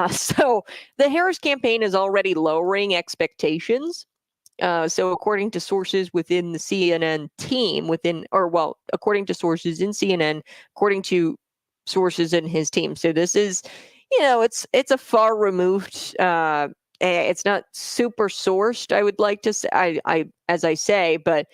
So the Harris campaign is already lowering expectations. So according to sources within the CNN team, according to sources in CNN, according to sources in his team. So this is, it's a far removed. It's not super sourced, I would like to say, as I say, but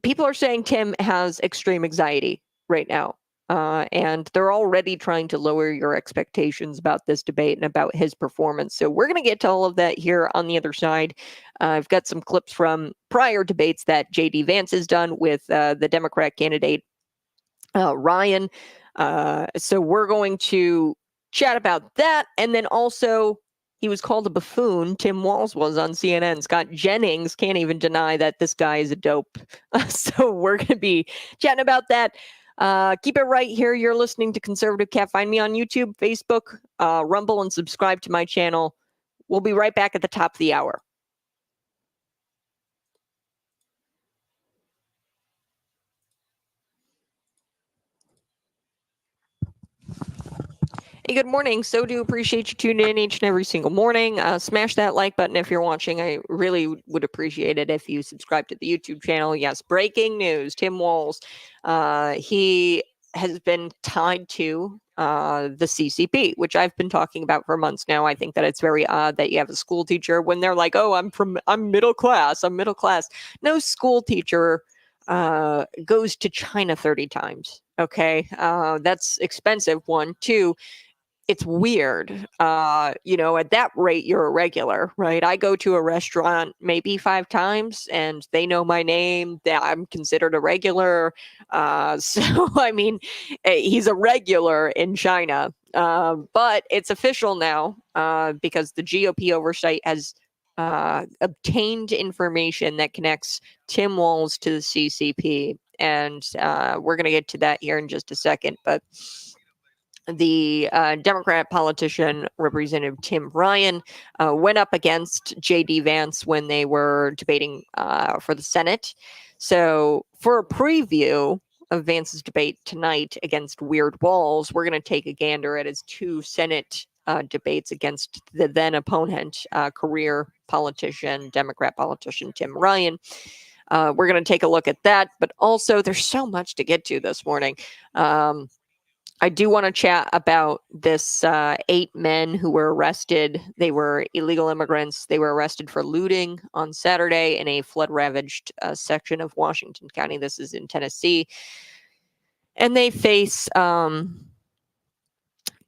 people are saying Tim has extreme anxiety right now. And they're already trying to lower your expectations about this debate and about his performance. So we're going to get to all of that here on the other side. I've got some clips from prior debates that J.D. Vance has done with the Democrat candidate, Ryan. So we're going to chat about that. And then also, he was called a buffoon. Tim Walz was on CNN. Scott Jennings can't even deny that this guy is a dope. So we're going to be chatting about that. Keep it right here. You're listening to Conservative Cat. Find me on YouTube, Facebook, Rumble, and subscribe to my channel. We'll be right back at the top of the hour. Hey, good morning. So do appreciate you tuning in each and every single morning. Smash that like button if you're watching. I really would appreciate it if you subscribe to the YouTube channel. Yes, breaking news. Tim Walz, he has been tied to the CCP, which I've been talking about for months now. I think that it's very odd that you have a school teacher when they're like, oh, I'm middle class. I'm middle class. No school teacher goes to China 30 times. Okay. That's expensive. 1, 2. It's weird. At that rate, you're a regular, right? I go to a restaurant maybe 5 times and they know my name. That I'm considered a regular. So, I mean, he's a regular in China. But it's official now because the GOP oversight has obtained information that connects Tim Walz to the CCP. And we're going to get to that here in just a second. But the Democrat politician, Representative Tim Ryan, went up against J.D. Vance when they were debating for the Senate. So for a preview of Vance's debate tonight against Weird Walz, we're going to take a gander at his 2 Senate debates against the then opponent, career politician, Democrat politician Tim Ryan. We're going to take a look at that, but also there's so much to get to this morning. I do want to chat about this 8 men who were arrested. They were illegal immigrants. They were arrested for looting on Saturday in a flood-ravaged section of Washington County. This is in Tennessee. And they face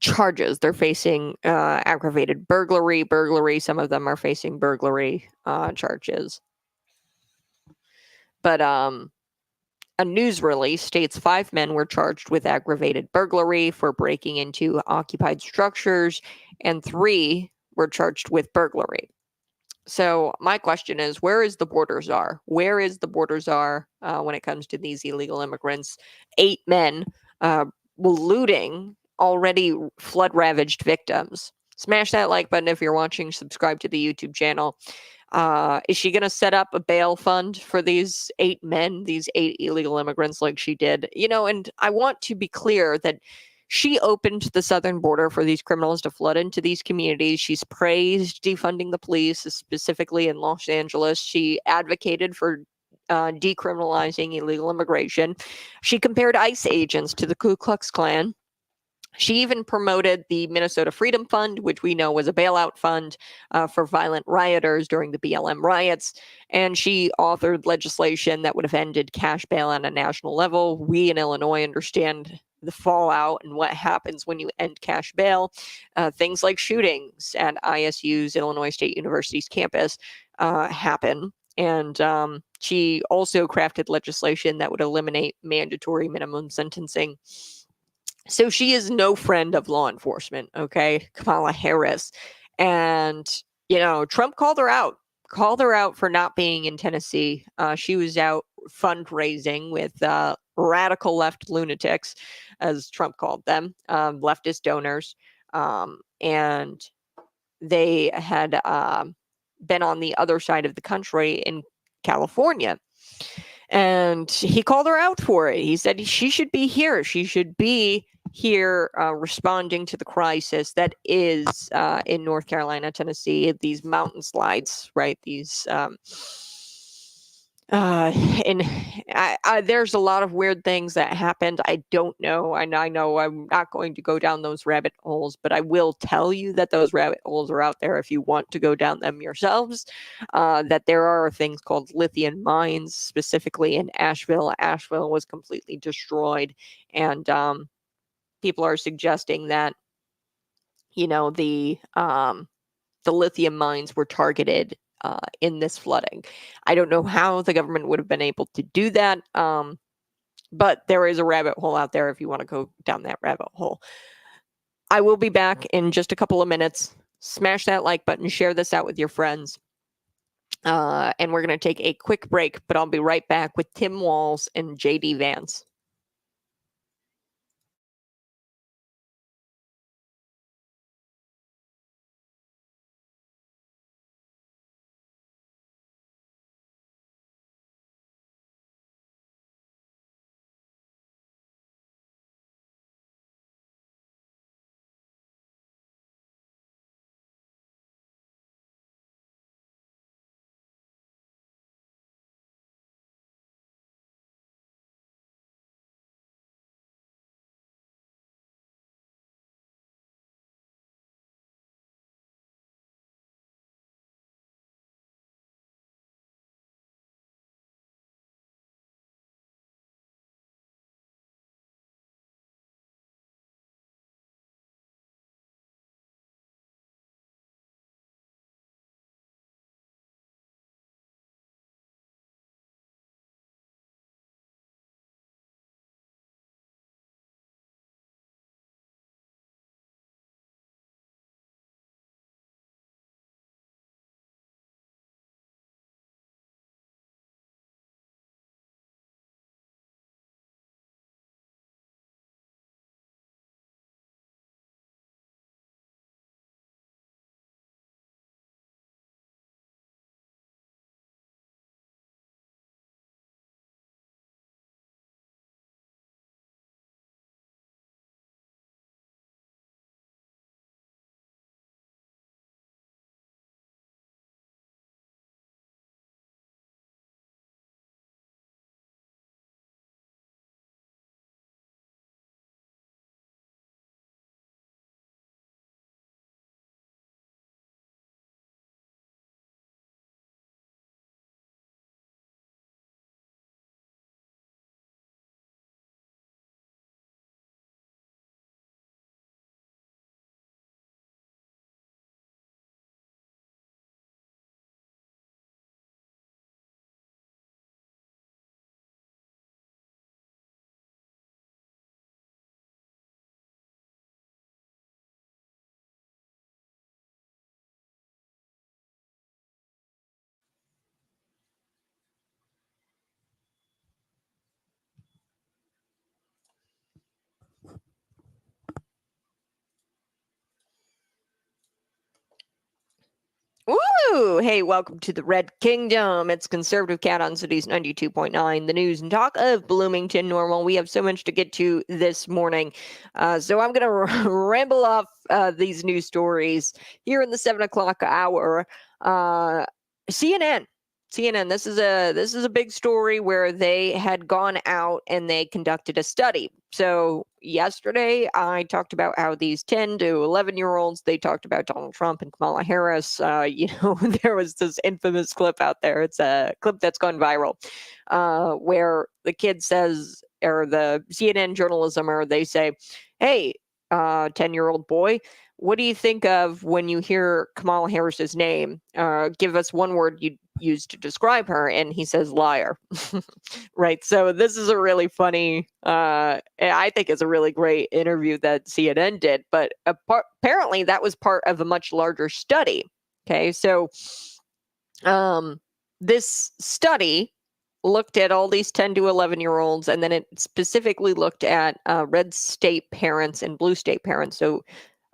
charges. They're facing aggravated burglary. Some of them are facing burglary charges. But a news release states 5 men were charged with aggravated burglary for breaking into occupied structures, and 3 were charged with burglary. So my question is, where is the border czar? Where is the border czar when it comes to these illegal immigrants? 8 men looting already flood-ravaged victims. Smash that like button if you're watching. Subscribe to the YouTube channel. Is she going to set up a bail fund for these 8 men, these 8 illegal immigrants like she did? And I want to be clear that she opened the southern border for these criminals to flood into these communities. She's praised defunding the police, specifically in Los Angeles. She advocated for decriminalizing illegal immigration. She compared ICE agents to the Ku Klux Klan. She even promoted the Minnesota Freedom Fund, which we know was a bailout fund for violent rioters during the BLM riots. And she authored legislation that would have ended cash bail on a national level. We in Illinois understand the fallout and what happens when you end cash bail. Things like shootings at ISU's, Illinois State University's campus, happen. And she also crafted legislation that would eliminate mandatory minimum sentencing. So she is no friend of law enforcement, okay? Kamala Harris. And, Trump called her out for not being in Tennessee. She was out fundraising with radical left lunatics, as Trump called them, leftist donors. And they had been on the other side of the country in California. And he called her out for it. He said she should be here. She should be here responding to the crisis that is in North Carolina, Tennessee, these mountain slides, right? These there's a lot of weird things that happened. I don't know. I know I'm not going to go down those rabbit holes, but I will tell you that those rabbit holes are out there if you want to go down them yourselves. That there are things called lithium mines, specifically in Asheville. Asheville was completely destroyed, and people are suggesting that the lithium mines were targeted in this flooding. I don't know how the government would have been able to do that, but there is a rabbit hole out there if you want to go down that rabbit hole. I will be back in just a couple of minutes. Smash that like button, share this out with your friends. And we're going to take a quick break, but I'll be right back with Tim Walz and JD Vance. Woo! Hey, welcome to the Red Kingdom. It's Conservative Cat on Cities 92.9, the news and talk of Bloomington Normal. We have so much to get to this morning. So I'm going to ramble off these news stories here in the 7 o'clock hour. CNN, this is a big story where they had gone out and they conducted a study. So yesterday I talked about how these 10 to 11-year-olds, they talked about Donald Trump and Kamala Harris. There was this infamous clip out there. It's a clip that's gone viral where the kid says, or the CNN journalism, they say, hey, 10-year-old boy, what do you think of when you hear Kamala Harris's name? Give us one word you'd use to describe her. And he says liar. Right. So this is a really funny, I think it's a really great interview that CNN did. But apparently that was part of a much larger study. Okay. So this study looked at all these 10 to 11-year-olds, and then it specifically looked at red state parents and blue state parents. So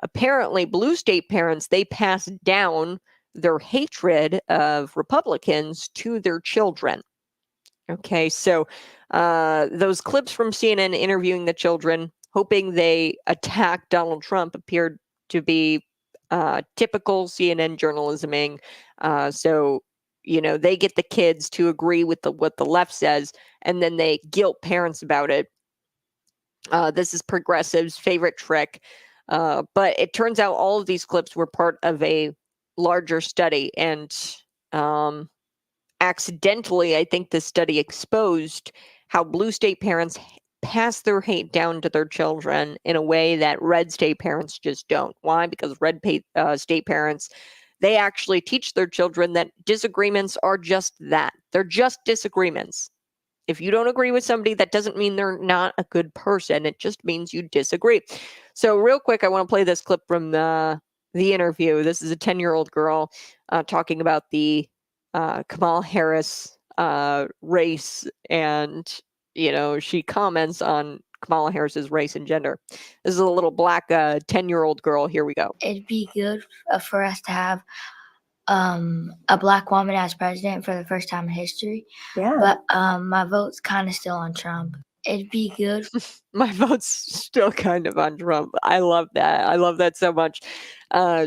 apparently blue state parents, they pass down their hatred of Republicans to their children. Okay, so those clips from CNN interviewing the children, hoping they attack Donald Trump, appeared to be typical CNN journalisming. So, they get the kids to agree with what the left says, and then they guilt parents about it. This is progressives' favorite trick. But it turns out all of these clips were part of a larger study, and accidentally, I think the study exposed how blue state parents pass their hate down to their children in a way that red state parents just don't. Why? Because red state parents, they actually teach their children that disagreements are just that. They're just disagreements. If you don't agree with somebody, that doesn't mean they're not a good person. It just means you disagree. So real quick, I want to play this clip from the interview. This is a 10-year-old girl talking about the Kamala Harris race, and she comments on Kamala Harris's race and gender. This is a little black 10-year-old girl. Here we go. It'd be good for us to have a black woman as president for the first time in history. Yeah. But my vote's kind of still on Trump. It'd be good. My vote's still kind of on Trump. I love that. I love that so much.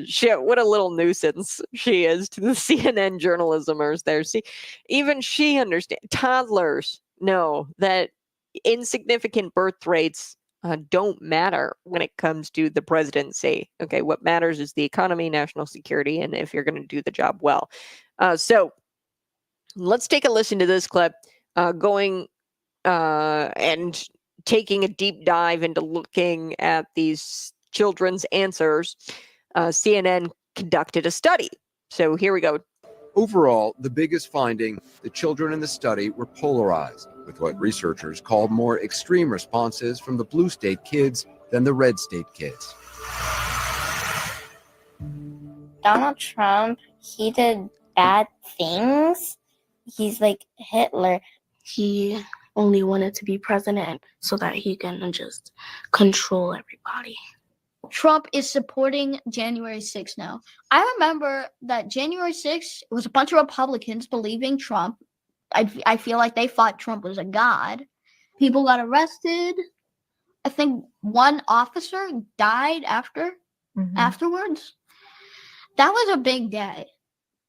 Shit, what a little nuisance she is to the CNN journalismers there. See, even she understands. Toddlers know that insignificant birth rates don't matter when it comes to the presidency. Okay, what matters is the economy, national security, and if you're going to do the job well. So let's take a listen to this clip going and taking a deep dive into looking at these children's answers. CNN conducted a study. So here we go. Overall, the biggest finding, the children in the study were polarized, with what researchers called more extreme responses from the blue state kids than the red state kids. Donald Trump, he did bad things. He's like Hitler. He only wanted to be president so that he can just control everybody. Trump is supporting January 6th now. I remember that January 6th was a bunch of Republicans believing Trump. I feel like they thought Trump was a god. People got arrested. I think one officer died afterwards. That was a big day.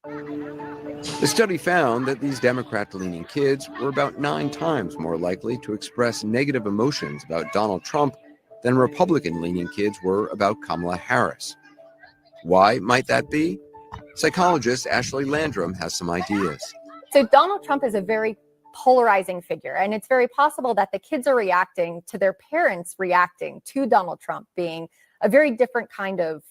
The study found that these Democrat-leaning kids were about 9 times more likely to express negative emotions about Donald Trump than Republican-leaning kids were about Kamala Harris. Why might that be? Psychologist Ashley Landrum has some ideas. So Donald Trump is a very polarizing figure, and it's very possible that the kids are reacting to their parents reacting to Donald Trump being a very different kind of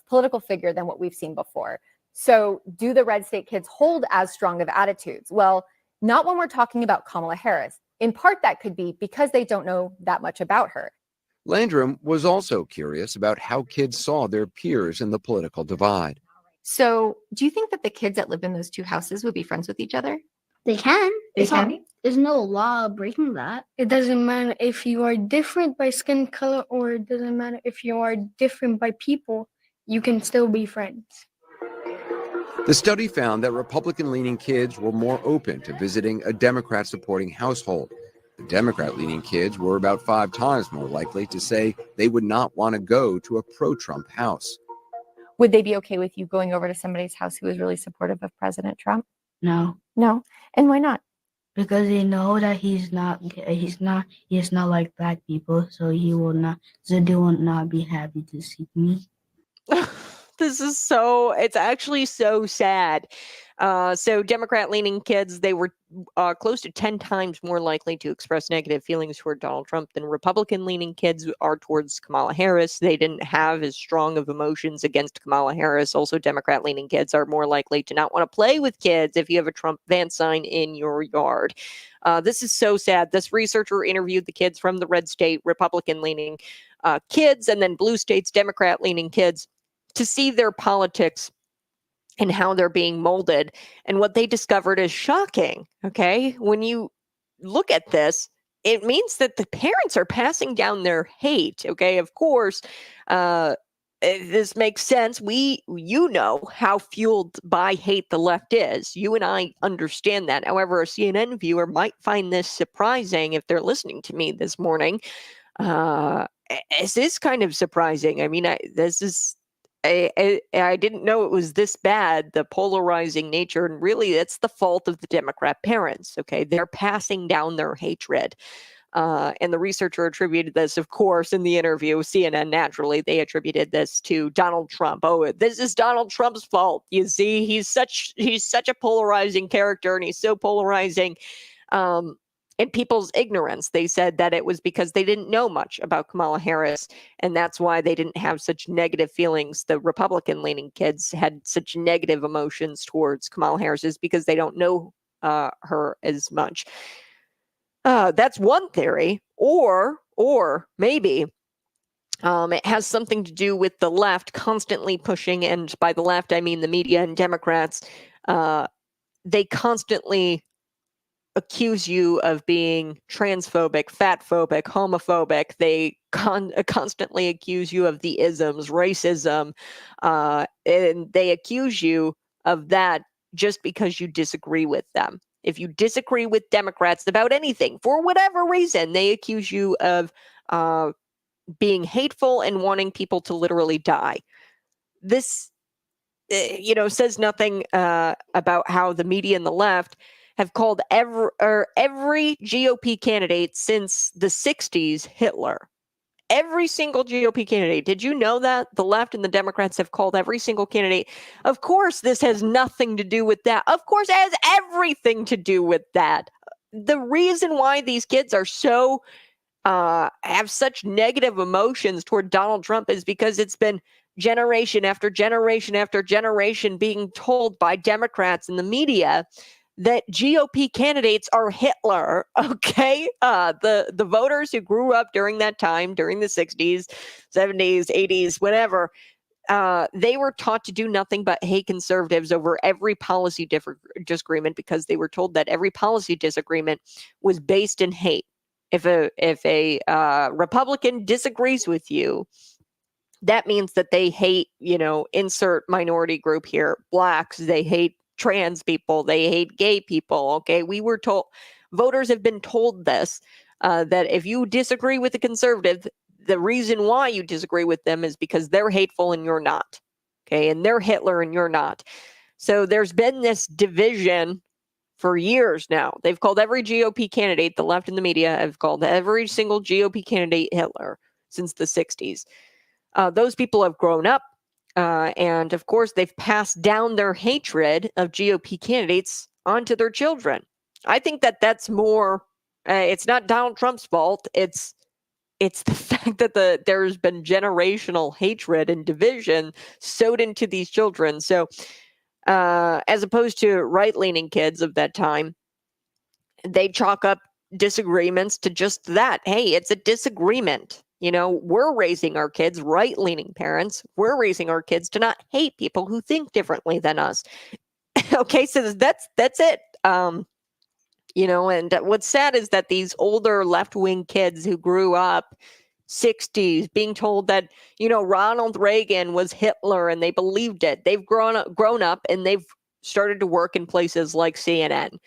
political figure than what we've seen before. So do the red state kids hold as strong of attitudes? Well, not when we're talking about Kamala Harris. In part, that could be because they don't know that much about her. Landrum was also curious about how kids saw their peers in the political divide. So do you think that the kids that live in those two houses would be friends with each other? They can. There's no law breaking that. It doesn't matter if you are different by skin color, or it doesn't matter if you are different by people. You can still be friends. The study found that Republican-leaning kids were more open to visiting a Democrat-supporting household. The Democrat-leaning kids were about 5 times more likely to say they would not want to go to a pro-Trump house. Would they be okay with you going over to somebody's house who is really supportive of President Trump? No, No? And why not? because they know that he's not like black people, so they will not be happy to see me. It's actually so sad. So Democrat-leaning kids, they were close to 10 times more likely to express negative feelings toward Donald Trump than Republican-leaning kids are towards Kamala Harris. They didn't have as strong of emotions against Kamala Harris. Also, Democrat-leaning kids are more likely to not want to play with kids if you have a Trump van sign in your yard. This is so sad. This researcher interviewed the kids from the red state, Republican-leaning kids, and then blue states, Democrat-leaning kids, to see their politics and how they're being molded. And what they discovered is shocking. Okay. When you look at this, it means that the parents are passing down their hate. Okay. Of course, this makes sense. You know how fueled by hate the left is. You and I understand that. However, a CNN viewer might find this surprising if they're listening to me this morning. This is kind of surprising. I mean, I didn't know it was this bad, the polarizing nature, and really it's the fault of the Democrat parents, okay? They're passing down their hatred. And the researcher attributed this, of course, in the interview, CNN, naturally, they attributed this to Donald Trump. Oh, this is Donald Trump's fault. You see, he's such a polarizing character, and he's so polarizing. In people's ignorance, they said that it was because they didn't know much about Kamala Harris, and that's why they didn't have such negative feelings. The Republican-leaning kids had such negative emotions towards Kamala Harris is because they don't know her as much. That's one theory, or maybe it has something to do with the left constantly pushing, and by the left I mean the media and Democrats. They constantly accuse you of being transphobic, fatphobic, homophobic. They constantly accuse you of the isms, racism, and they accuse you of that just because you disagree with them. If you disagree with Democrats about anything, for whatever reason, they accuse you of being hateful and wanting people to literally die. This, says nothing about how the media and the left have called every GOP candidate since the 60s Hitler. Every single GOP candidate. Did you know that? The left and the Democrats have called every single candidate. Of course, this has nothing to do with that. Of course, it has everything to do with that. The reason why these kids are so have such negative emotions toward Donald Trump is because it's been generation after generation after generation being told by Democrats and the media that GOP candidates are Hitler, okay? The voters who grew up during that time, during the 60s, 70s, 80s, whatever, they were taught to do nothing but hate conservatives over every policy disagreement because they were told that every policy disagreement was based in hate. If a Republican disagrees with you, that means that they hate, insert minority group here, blacks, they hate trans people, they hate gay people. Okay, we were told, voters have been told this, that if you disagree with a conservative, the reason why you disagree with them is because they're hateful and you're not. Okay, and they're Hitler and you're not. So there's been this division for years now. They've called every GOP candidate, the left and the media have called every single GOP candidate Hitler since the 60s. Those people have grown up. And of course, they've passed down their hatred of GOP candidates onto their children. I think that that's more, it's not Donald Trump's fault. It's the fact that there's been generational hatred and division sowed into these children. So as opposed to right-leaning kids of that time, they chalk up disagreements to just that. Hey, it's a disagreement. We're raising our kids, right-leaning parents, we're raising our kids to not hate people who think differently than us. Okay, so that's it. And what's sad is that these older left-wing kids who grew up 60s, being told that, Ronald Reagan was Hitler and they believed it. They've grown up and they've started to work in places like CNN.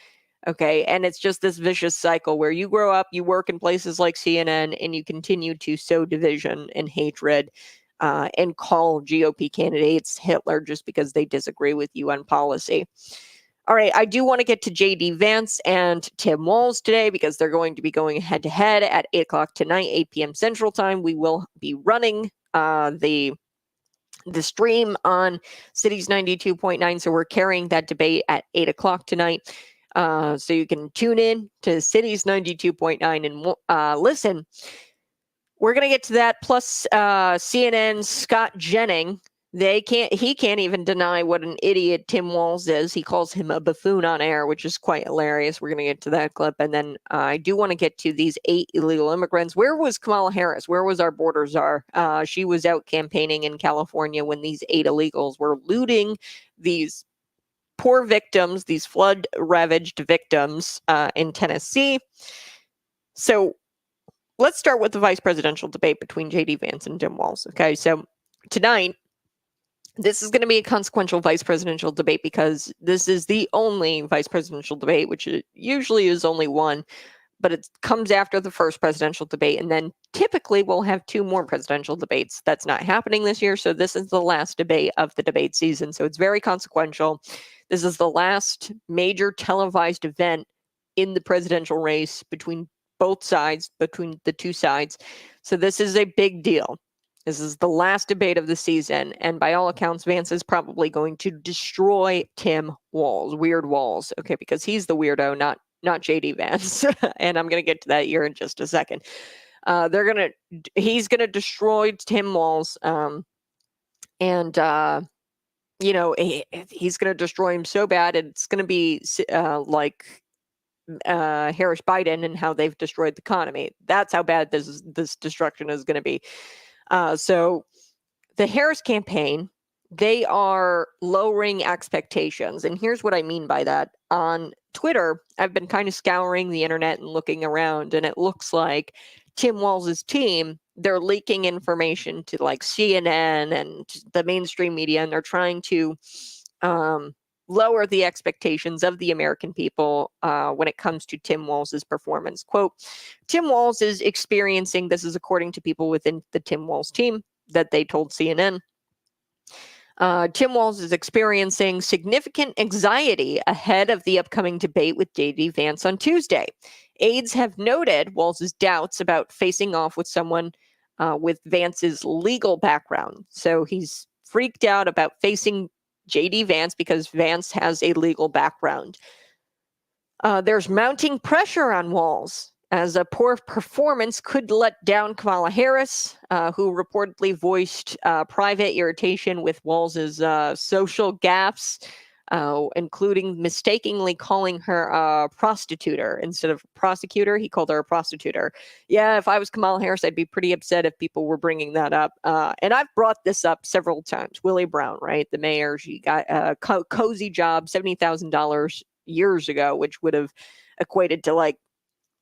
Okay. And it's just this vicious cycle where you grow up, you work in places like CNN, and you continue to sow division and hatred and call GOP candidates Hitler just because they disagree with you on policy. All right, I do want to get to J.D. Vance and Tim Walz today because they're going to be going head-to-head at 8 o'clock tonight, 8 p.m. Central Time. We will be running the stream on Cities 92.9, so we're carrying that debate at 8 o'clock tonight. So you can tune in to Cities 92.9 and listen. We're going to get to that, plus CNN's Scott Jennings. He can't even deny what an idiot Tim Walz is. He calls him a buffoon on air, which is quite hilarious. We're going to get to that clip. And then I do want to get to these 8 illegal immigrants. Where was Kamala Harris? Where was our border czar? She was out campaigning in California when these 8 illegals were looting these poor victims, these flood-ravaged victims in Tennessee. So let's start with the vice presidential debate between J.D. Vance and Tim Walz. Okay, so tonight, this is going to be a consequential vice presidential debate because this is the only vice presidential debate, which usually is only one, but it comes after the first presidential debate. And then typically we'll have 2 more presidential debates. That's not happening this year. So this is the last debate of the debate season. So it's very consequential. This is the last major televised event in the presidential race between both sides, between the 2 sides. So this is a big deal. This is the last debate of the season, and by all accounts, Vance is probably going to destroy Tim Walz, Weird Walz, okay, because he's the weirdo, not J.D. Vance, and I'm going to get to that here in just a second. He's going to destroy Tim Walz, and he's going to destroy him so bad, it's going to be like Harris Biden and how they've destroyed the economy. That's how bad this destruction is going to be. So the Harris campaign, they are lowering expectations. And here's what I mean by that. On Twitter, I've been kind of scouring the internet and looking around, and it looks like Tim Walz's team, they're leaking information to like CNN and the mainstream media, and they're trying to lower the expectations of the American people when it comes to Tim Walz's performance. Quote, Tim Walz is experiencing, this is according to people within the Tim Walz team that they told CNN, Tim Walz is experiencing significant anxiety ahead of the upcoming debate with J.D. Vance on Tuesday. Aides have noted Walz's doubts about facing off with someone with Vance's legal background. So he's freaked out about facing J.D. Vance because Vance has a legal background. There's mounting pressure on Walz as a poor performance could let down Kamala Harris, who reportedly voiced private irritation with Walz's social gaffes, including mistakenly calling her a prostituter instead of prosecutor. He called her a prostituter. Yeah, if I was Kamala Harris, I'd be pretty upset if people were bringing that up. And I've brought this up several times. Willie Brown, right? The mayor, she got a cozy job, $70,000 years ago, which would have equated to like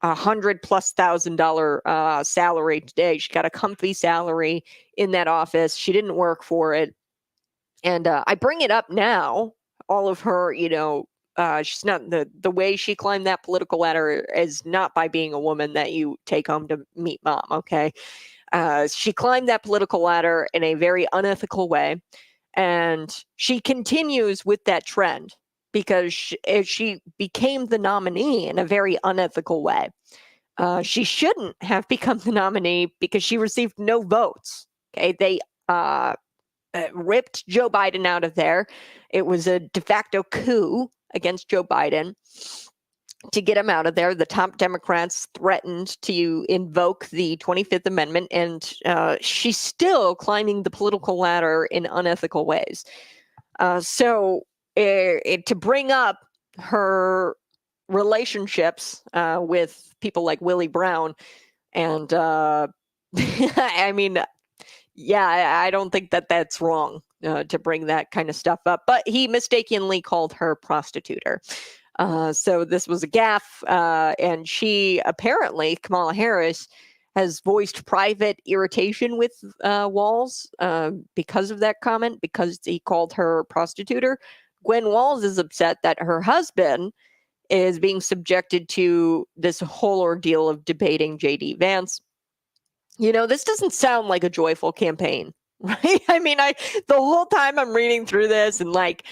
$100,000+ salary today. She got a comfy salary in that office. She didn't work for it. And I bring it up now. All of her, she's not the way she climbed that political ladder is not by being a woman that you take home to meet mom. Okay. She climbed that political ladder in a very unethical way. And she continues with that trend because she became the nominee in a very unethical way. She shouldn't have become the nominee because she received no votes. Okay. They, ripped Joe Biden out of there. It was a de facto coup against Joe Biden to get him out of there. The top Democrats threatened to invoke the 25th Amendment, and she's still climbing the political ladder in unethical ways. So to bring up her relationships with people like Willie Brown, and I mean, yeah, I don't think that that's wrong to bring that kind of stuff up. But he mistakenly called her prostituter. So this was a gaffe. And she apparently, Kamala Harris, has voiced private irritation with Walz because of that comment, because he called her prostituter. Gwen Walz is upset that her husband is being subjected to this whole ordeal of debating J.D. Vance. You know, this doesn't sound like a joyful campaign, right? I mean, the whole time I'm reading through this and like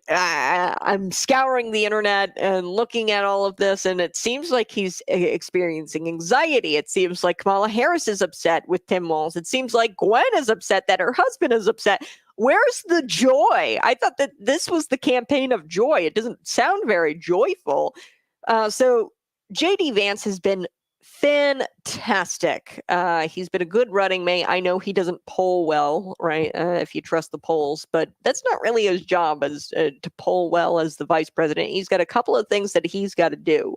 I'm scouring the internet and looking at all of this, and it seems like he's experiencing anxiety. It seems like Kamala Harris is upset with Tim Walz. It seems like Gwen is upset that her husband is upset. Where's the joy? I thought that this was the campaign of joy. It doesn't sound very joyful. So J.D. Vance has been fantastic. He's been a good running mate. I know he doesn't poll well, right? If you trust the polls, but that's not really his job as to poll well as the vice president. He's got a couple of things that he's got to do.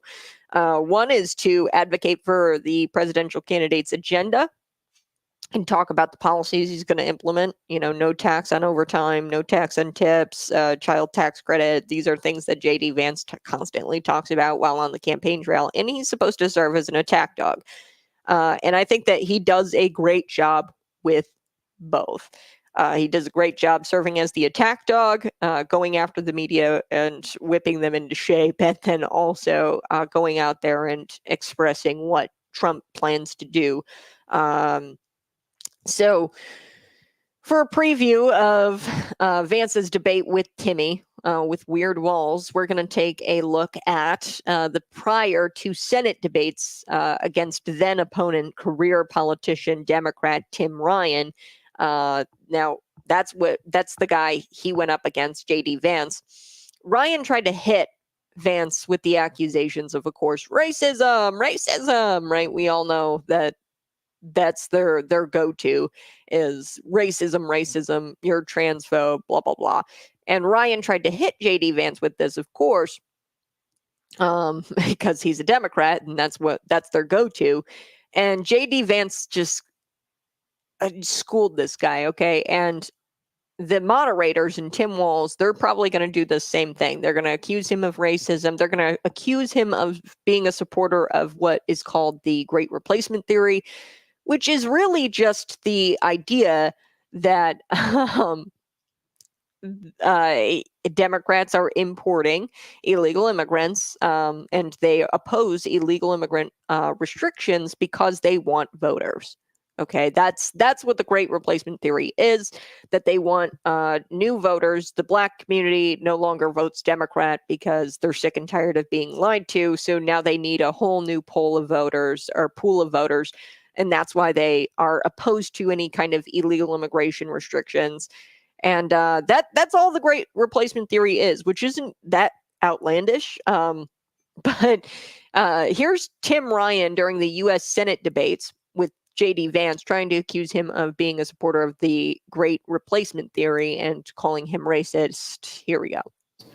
One is to advocate for the presidential candidate's agenda and talk about the policies he's going to implement. You know, no tax on overtime, no tax on tips, child tax credit. These are things that J.D. Vance constantly talks about while on the campaign trail, and he's supposed to serve as an attack dog. And I think that he does a great job with both. He does a great job serving as the attack dog, going after the media and whipping them into shape, and then also going out there and expressing what Trump plans to do. So for a preview of Vance's debate with Timmy, with Weird Walz, we're going to take a look at the prior two Senate debates against then opponent, career politician, Democrat Tim Ryan. Now, that's the guy he went up against, J.D. Vance. Ryan tried to hit Vance with the accusations of course, racism, right? We all know that that's their go-to is racism, you're transphobe, blah, blah, blah. And Ryan tried to hit J.D. Vance with this, of course, because he's a Democrat and that's their go-to. And J.D. Vance just schooled this guy, okay? And the moderators and Tim Walz, they're probably going to do the same thing. They're going to accuse him of racism. They're going to accuse him of being a supporter of what is called the Great Replacement Theory, which is really just the idea that Democrats are importing illegal immigrants, and they oppose illegal immigrant restrictions because they want voters. Okay, that's what the Great Replacement Theory is, that they want new voters. The Black community no longer votes Democrat because they're sick and tired of being lied to, so now they need a whole new pool of voters, and that's why they are opposed to any kind of illegal immigration restrictions. And that's all the Great Replacement Theory is, which isn't that outlandish. But here's Tim Ryan during the U.S. Senate debates with J.D. Vance trying to accuse him of being a supporter of the Great Replacement Theory and calling him racist. Here we go.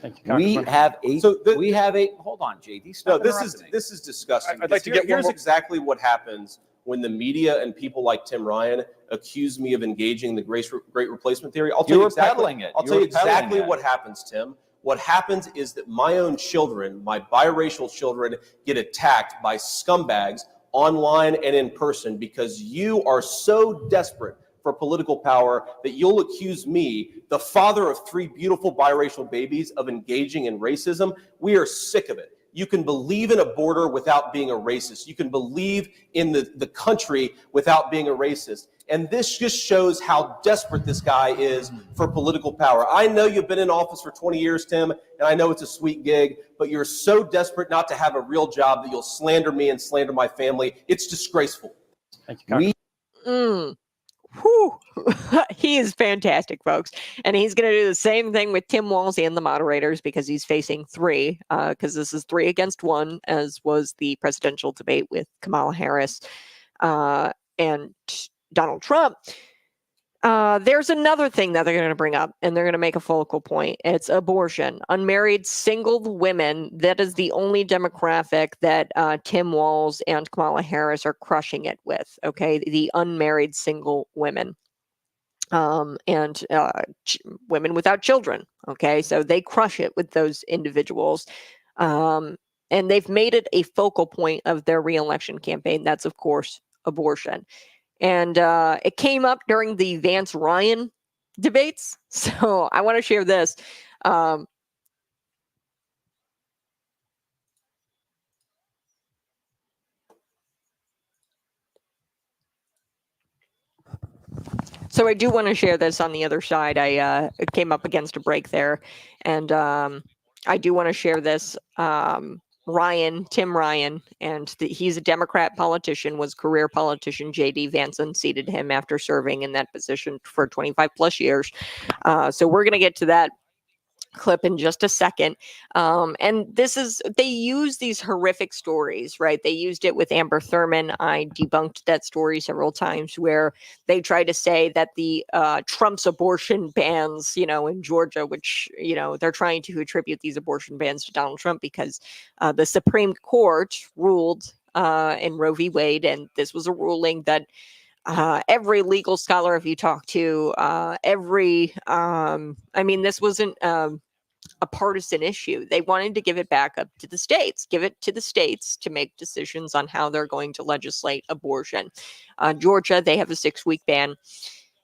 Thank you, we have a hold on, JD. No, this is disgusting. I'd like to get here's exactly what happens when the media and people like Tim Ryan accuse me of engaging the Great Replacement Theory. I'll tell you exactly what happens, Tim. What happens is that my own children, my biracial children, get attacked by scumbags online and in person because you are so desperate for political power that you'll accuse me, the father of 3 beautiful biracial babies, of engaging in racism. We are sick of it. You can believe in a border without being a racist. You can believe in the country without being a racist. And this just shows how desperate this guy is for political power. I know you've been in office for 20 years, Tim, and I know it's a sweet gig, but you're so desperate not to have a real job that you'll slander me and slander my family. It's disgraceful. Thank you, He is fantastic, folks. And he's going to do the same thing with Tim Walz and the moderators because he's facing 3, because this is 3 against 1, as was the presidential debate with Kamala Harris and Donald Trump. There's another thing that they're going to bring up, and they're going to make a focal point. It's abortion. Unmarried single women. That is the only demographic that Tim Walz and Kamala Harris are crushing it with. Okay, the unmarried single women. And women without children. Okay, so they crush it with those individuals. And they've made it a focal point of their reelection campaign. That's, of course, abortion. And it came up during the Vance-Ryan debates. So I want to share this. So I do want to share this on the other side. I came up against a break there, and I do want to share this. Tim Ryan, and he's a Democrat politician, was career politician. J.D. Vance unseated him after serving in that position for 25 plus years. So we're going to get to that clip in just a second. And they use these horrific stories, right? They used it with Amber Thurman. I debunked that story several times, where they try to say that the Trump's abortion bans, in Georgia, which, they're trying to attribute these abortion bans to Donald Trump because the Supreme Court ruled in Roe v. Wade, and this was a ruling that every legal scholar, if you talk to this wasn't a partisan issue. They wanted to give it back up to the states, to make decisions on how they're going to legislate abortion. Georgia, they have a 6-week ban.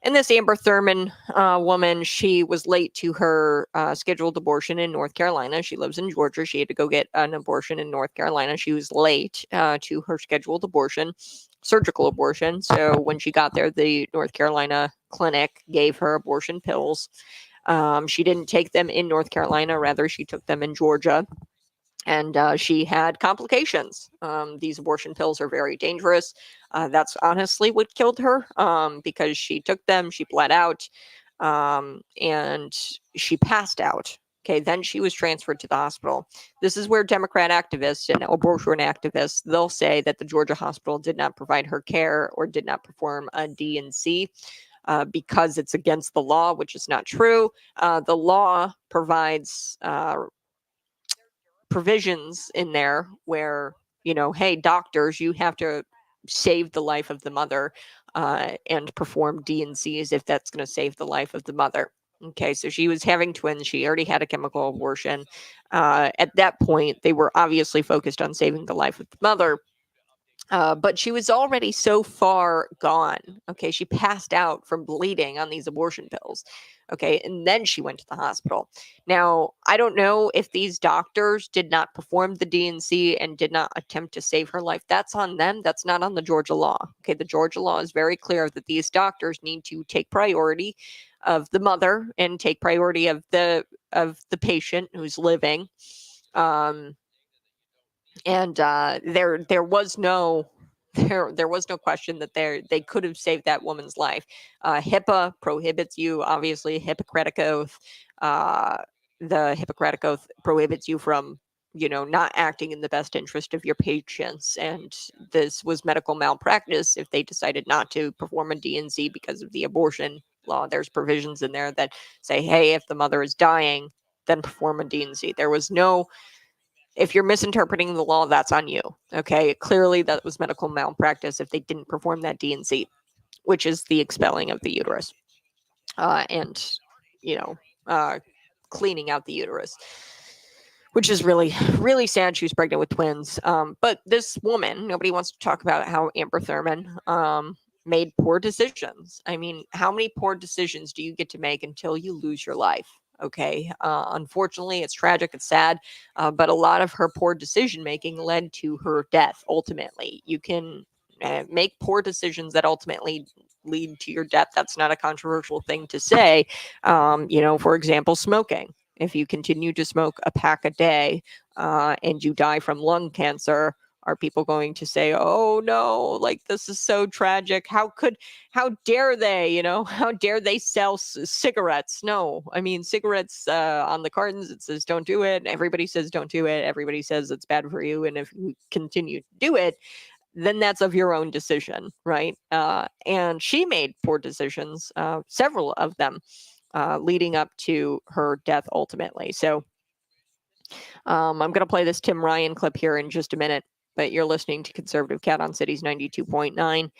And this Amber Thurman woman, she was late to her scheduled abortion in North Carolina. She lives in Georgia. She had to go get an abortion in North Carolina. She was late to her scheduled abortion, surgical abortion. So when she got there, the North Carolina clinic gave her abortion pills. She didn't take them in North Carolina. Rather, she took them in Georgia. And she had complications. These abortion pills are very dangerous. That's honestly what killed her, because she took them, she bled out, and she passed out. Okay, then she was transferred to the hospital. This is where Democrat activists and abortion activists, they'll say that the Georgia hospital did not provide her care or did not perform a D&C. Because it's against the law, which is not true. The law provides provisions in there where, hey, doctors, you have to save the life of the mother and perform D&Cs if that's going to save the life of the mother. Okay, so she was having twins. She already had a chemical abortion. At that point, they were obviously focused on saving the life of the mother. But she was already so far gone. Okay, she passed out from bleeding on these abortion pills. Okay, and then she went to the hospital. Now, I don't know if these doctors did not perform the D&C and did not attempt to save her life. That's on them. That's not on the Georgia law. Okay, the Georgia law is very clear that these doctors need to take priority of the mother and take priority of the patient who's living. And there was no question that they could have saved that woman's life. HIPAA prohibits you, obviously, Hippocratic Oath. The Hippocratic Oath prohibits you from, not acting in the best interest of your patients. And this was medical malpractice if they decided not to perform a D&C because of the abortion law. There's provisions in there that say, hey, if the mother is dying, then perform a D&C. There was no... If you're misinterpreting the law, that's on you. Okay, clearly that was medical malpractice if they didn't perform that D&C, which is the expelling of the uterus, and cleaning out the uterus, which is really, really sad. She was pregnant with twins. But this woman, nobody wants to talk about how Amber Thurman made poor decisions. I mean, how many poor decisions do you get to make until you lose your life? Okay. Unfortunately, it's tragic. It's sad. But a lot of her poor decision making led to her death. Ultimately, you can make poor decisions that ultimately lead to your death. That's not a controversial thing to say. For example, smoking. If you continue to smoke a pack a day and you die from lung cancer, are people going to say, oh no, like this is so tragic? How dare they, how dare they sell cigarettes? No, I mean, cigarettes on the cartons, it says don't do it. Everybody says don't do it. Everybody says it's bad for you. And if you continue to do it, then that's of your own decision, right? And she made poor decisions, several of them, leading up to her death ultimately. So I'm going to play this Tim Ryan clip here in just a minute. But you're listening to Conservative Cat on Cities 92.9.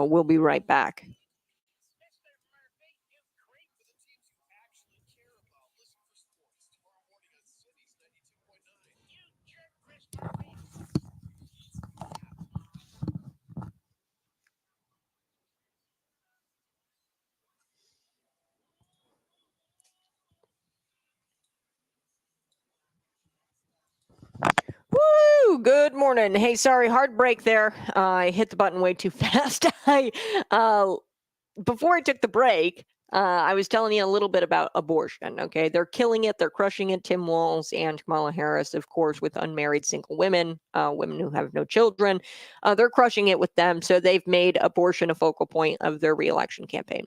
We'll be right back. Good morning. Hey, sorry, hard break there. I hit the button way too fast. Before I took the break, I was telling you a little bit about abortion. Okay, they're killing it. They're crushing it. Tim Walz and Kamala Harris, of course, with unmarried single women, women who have no children. They're crushing it with them. So they've made abortion a focal point of their reelection campaign.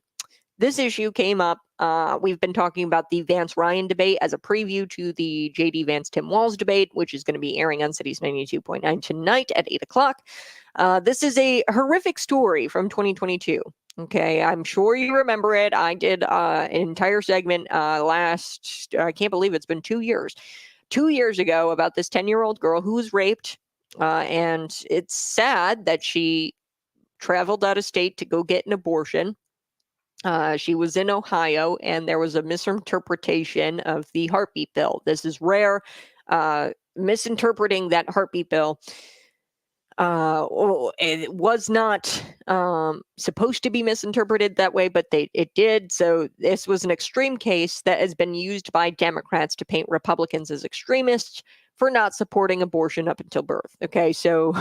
This issue came up. We've been talking about the Vance-Ryan debate as a preview to the J.D. Vance-Tim Walz debate, which is going to be airing on Cities 92.9 tonight at 8 o'clock. This is a horrific story from 2022. Okay, I'm sure you remember it. I did an entire segment I can't believe it's been 2 years. 2 years ago about this 10-year-old girl who was raped. And it's sad that she traveled out of state to go get an abortion. She was in Ohio, and there was a misinterpretation of the heartbeat pill. This is rare. Misinterpreting that heartbeat pill. It was not supposed to be misinterpreted that way, but it did. So this was an extreme case that has been used by Democrats to paint Republicans as extremists for not supporting abortion up until birth. Okay, so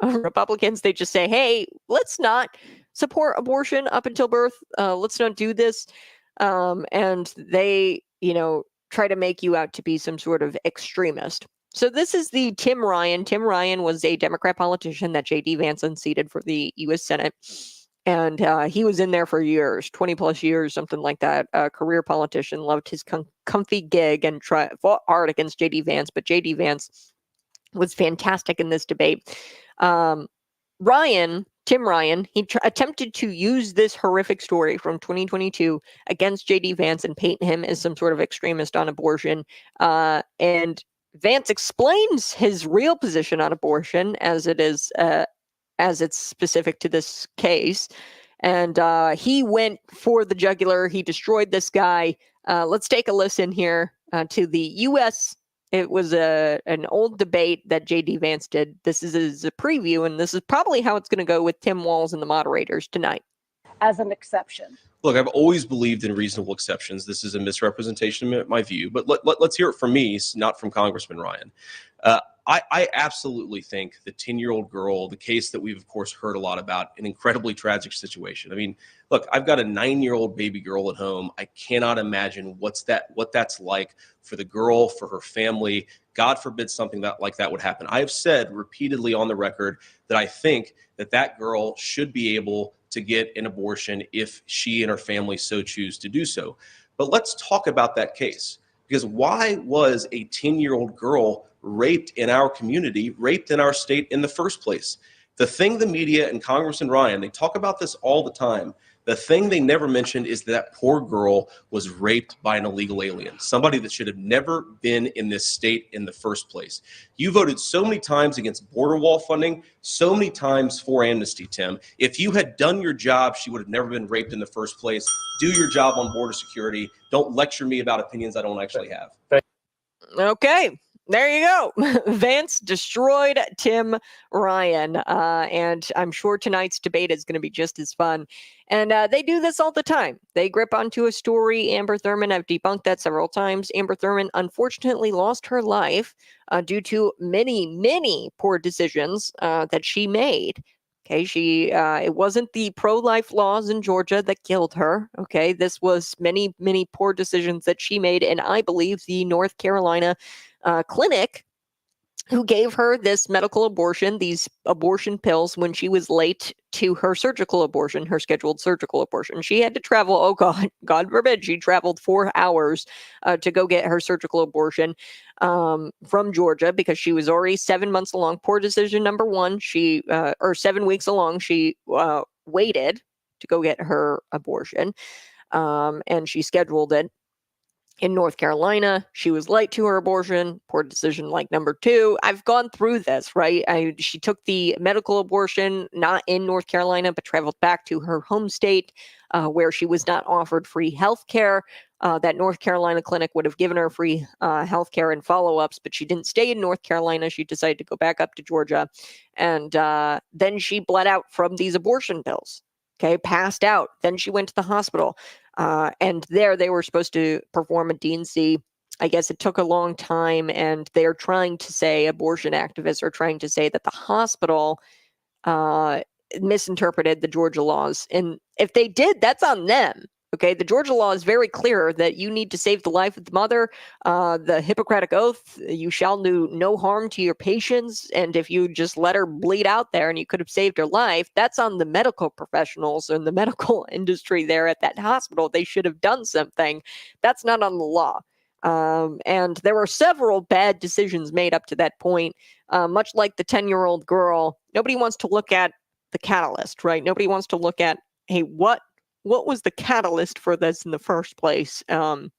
Republicans, they just say, hey, let's not support abortion up until birth. Let's not do this. And they, try to make you out to be some sort of extremist. So this is the Tim Ryan. Tim Ryan was a Democrat politician that J.D. Vance unseated for the U.S. Senate. And he was in there for years, 20 plus years, something like that. A career politician, loved his comfy gig and fought hard against J.D. Vance. But J.D. Vance was fantastic in this debate. Tim Ryan, he attempted to use this horrific story from 2022 against J.D. Vance and paint him as some sort of extremist on abortion. And Vance explains his real position on abortion as it's specific to this case. And he went for the jugular. He destroyed this guy. Let's take a listen here to the U.S. It was an old debate that J.D. Vance did. This is a preview, and this is probably how it's going to go with Tim Walz and the moderators tonight. As an exception. Look, I've always believed in reasonable exceptions. This is a misrepresentation of my view, but let's hear it from me, not from Congressman Ryan. I absolutely think the 10-year-old girl, the case that we've, of course, heard a lot about, an incredibly tragic situation. I mean, look, I've got a 9-year-old baby girl at home. I cannot imagine what that's like for the girl, for her family. God forbid something like that would happen. I have said repeatedly on the record that I think that girl should be able to get an abortion if she and her family so choose to do so. But let's talk about that case, because why was a 10-year-old girl raped in our community, raped in our state in the first place? The thing the media and Congressman Ryan, they talk about this all the time. The thing they never mentioned is that poor girl was raped by an illegal alien, somebody that should have never been in this state in the first place. You voted so many times against border wall funding, so many times for amnesty, Tim. If you had done your job, she would have never been raped in the first place. Do your job on border security. Don't lecture me about opinions I don't actually have. Okay. There you go. Vance destroyed Tim Ryan. And I'm sure tonight's debate is going to be just as fun. And they do this all the time. They grip onto a story. Amber Thurman, I've debunked that several times. Amber Thurman unfortunately lost her life due to many, many poor decisions that she made. Okay, it wasn't the pro-life laws in Georgia that killed her. Okay, this was many, many poor decisions that she made. And I believe the North Carolina clinic who gave her this medical abortion, these abortion pills, when she was late to her surgical abortion, her scheduled surgical abortion. She had to travel, God forbid, she traveled 4 hours to go get her surgical abortion from Georgia because she was already 7 months along. Poor decision number one. 7 weeks along, she waited to go get her abortion, and she scheduled it in North Carolina. She was late to her abortion. Poor decision like number two. I've gone through this, right? She took the medical abortion not in North Carolina, but traveled back to her home state where she was not offered free health care. That North Carolina clinic would have given her free health care and follow-ups, but she didn't stay in North Carolina. She decided to go back up to Georgia. And then she bled out from these abortion pills. Okay, passed out. Then she went to the hospital. And there they were supposed to perform a D&C I guess it took a long time, and they're trying to say, abortion activists are trying to say that the hospital misinterpreted the Georgia laws. And if they did, that's on them. Okay, the Georgia law is very clear that you need to save the life of the mother. The Hippocratic Oath, you shall do no harm to your patients. And if you just let her bleed out there and you could have saved her life, that's on the medical professionals and the medical industry there at that hospital. They should have done something. That's not on the law. And there were several bad decisions made up to that point. Much like the 10-year-old girl, nobody wants to look at the catalyst, right? Nobody wants to look at, hey, what was the catalyst for this in the first place? And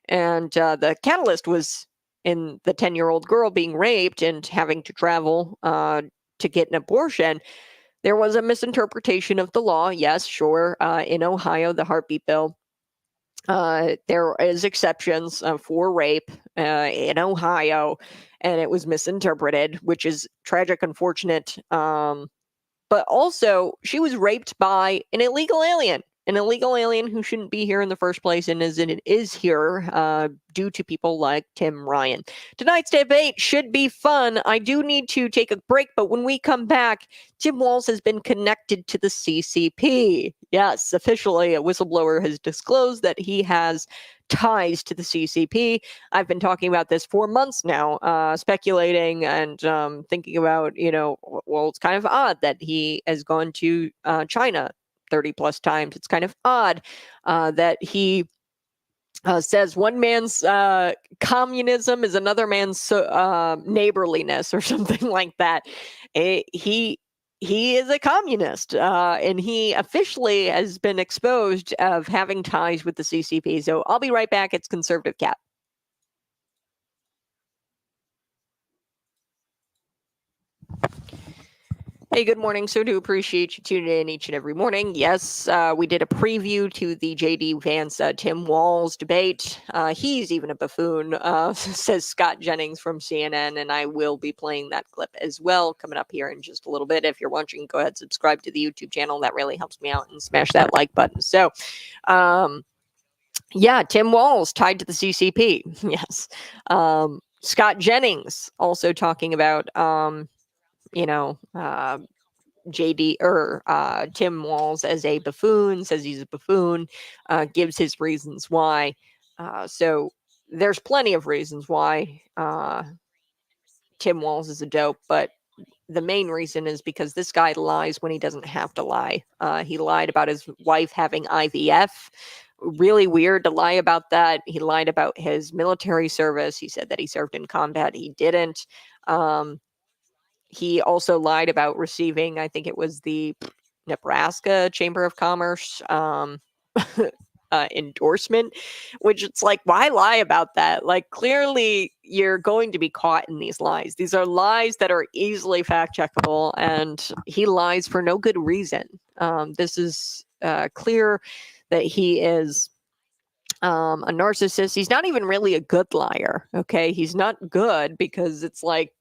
the catalyst was in the 10-year-old girl being raped and having to travel to get an abortion. There was a misinterpretation of the law. Yes, sure. In Ohio, the heartbeat bill, there is exceptions for rape in Ohio, and it was misinterpreted, which is tragic, unfortunate. But also, she was raped by an illegal alien who shouldn't be here in the first place, and is here due to people like Tim Ryan. Tonight's debate should be fun. I do need to take a break, but when we come back, Tim Walz has been connected to the CCP. Yes, officially, a whistleblower has disclosed that he has ties to the CCP. I've been talking about this for months now, speculating and thinking about, well, it's kind of odd that he has gone to China 30 plus times. It's kind of odd that he says one man's communism is another man's neighborliness or something like that. He is a communist, and he officially has been exposed of having ties with the CCP. So I'll be right back. It's Conservative Cat. Hey, good morning. So do appreciate you tuning in each and every morning. Yes, we did a preview to the J.D. Vance, Tim Walz debate. He's even a buffoon, says Scott Jennings from CNN, and I will be playing that clip as well coming up here in just a little bit. If you're watching, go ahead, subscribe to the YouTube channel. That really helps me out, and smash that like button. So, yeah, Tim Walz tied to the CCP. Yes. Scott Jennings also talking about JD or Tim Walz as a buffoon, says he's a buffoon, gives his reasons why. So there's plenty of reasons why Tim Walz is a dope, but the main reason is because this guy lies when he doesn't have to lie. He lied about his wife having IVF. Really weird to lie about that. He lied about his military service. He said that he served in combat. He didn't. He also lied about receiving, I think it was the Nebraska Chamber of Commerce endorsement, which it's like, why lie about that? Like, clearly you're going to be caught in these lies. These are lies that are easily fact checkable, and he lies for no good reason. This is clear that he is a narcissist. He's not even really a good liar. Okay. He's not good because it's like,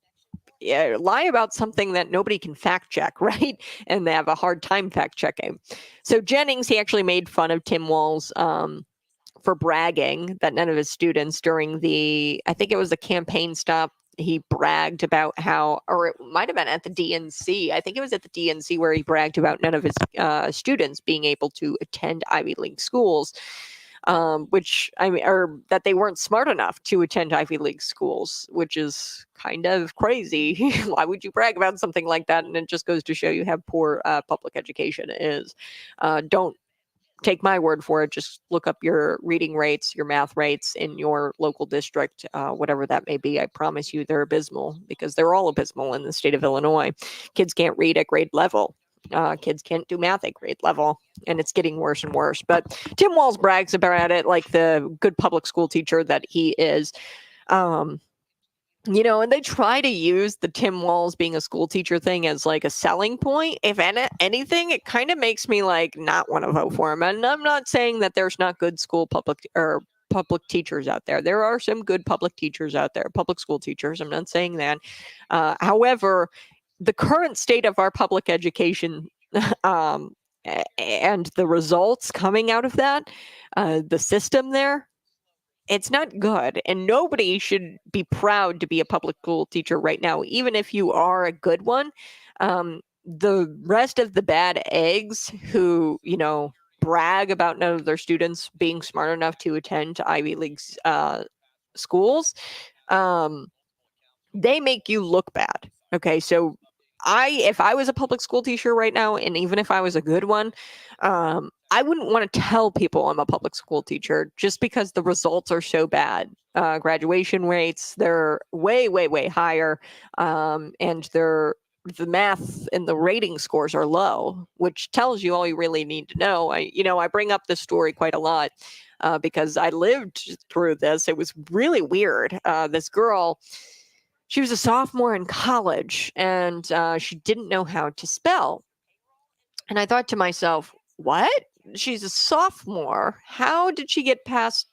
lie about something that nobody can fact check, right? And they have a hard time fact checking. So Jennings, he actually made fun of Tim Walz for bragging that none of his students during I think it was the campaign stop, he bragged about how, or it might have been at the DNC. I think it was at the DNC where he bragged about none of his students being able to attend Ivy League schools. Which I mean, or that they weren't smart enough to attend Ivy League schools, which is kind of crazy. Why would you brag about something like that? And it just goes to show you how poor public education is. Don't take my word for it. Just look up your reading rates, your math rates in your local district, whatever that may be. I promise you they're abysmal, because they're all abysmal in the state of Illinois. Kids can't read at grade level. Kids can't do math at grade level, and it's getting worse and worse. But Tim Walz brags about it like the good public school teacher that he is. And they try to use the Tim Walz being a school teacher thing as like a selling point. If anything, it kind of makes me like not want to vote for him. And I'm not saying that there's not good public teachers out there. There are some good public teachers out there, public school teachers. I'm not saying that. However, the current state of our public education and the results coming out of that, the system there, it's not good, and nobody should be proud to be a public school teacher right now, even if you are a good one. The rest of the bad eggs who, brag about none of their students being smart enough to attend Ivy League schools, they make you look bad. Okay, so if I was a public school teacher right now, and even if I was a good one, I wouldn't want to tell people I'm a public school teacher just because the results are so bad. Graduation rates, they're way, way, way higher, and the math and the rating scores are low, which tells you all you really need to know. I bring up this story quite a lot because I lived through this. It was really weird. This girl, she was a sophomore in college, and she didn't know how to spell. And I thought to myself, what? She's a sophomore. How did she get past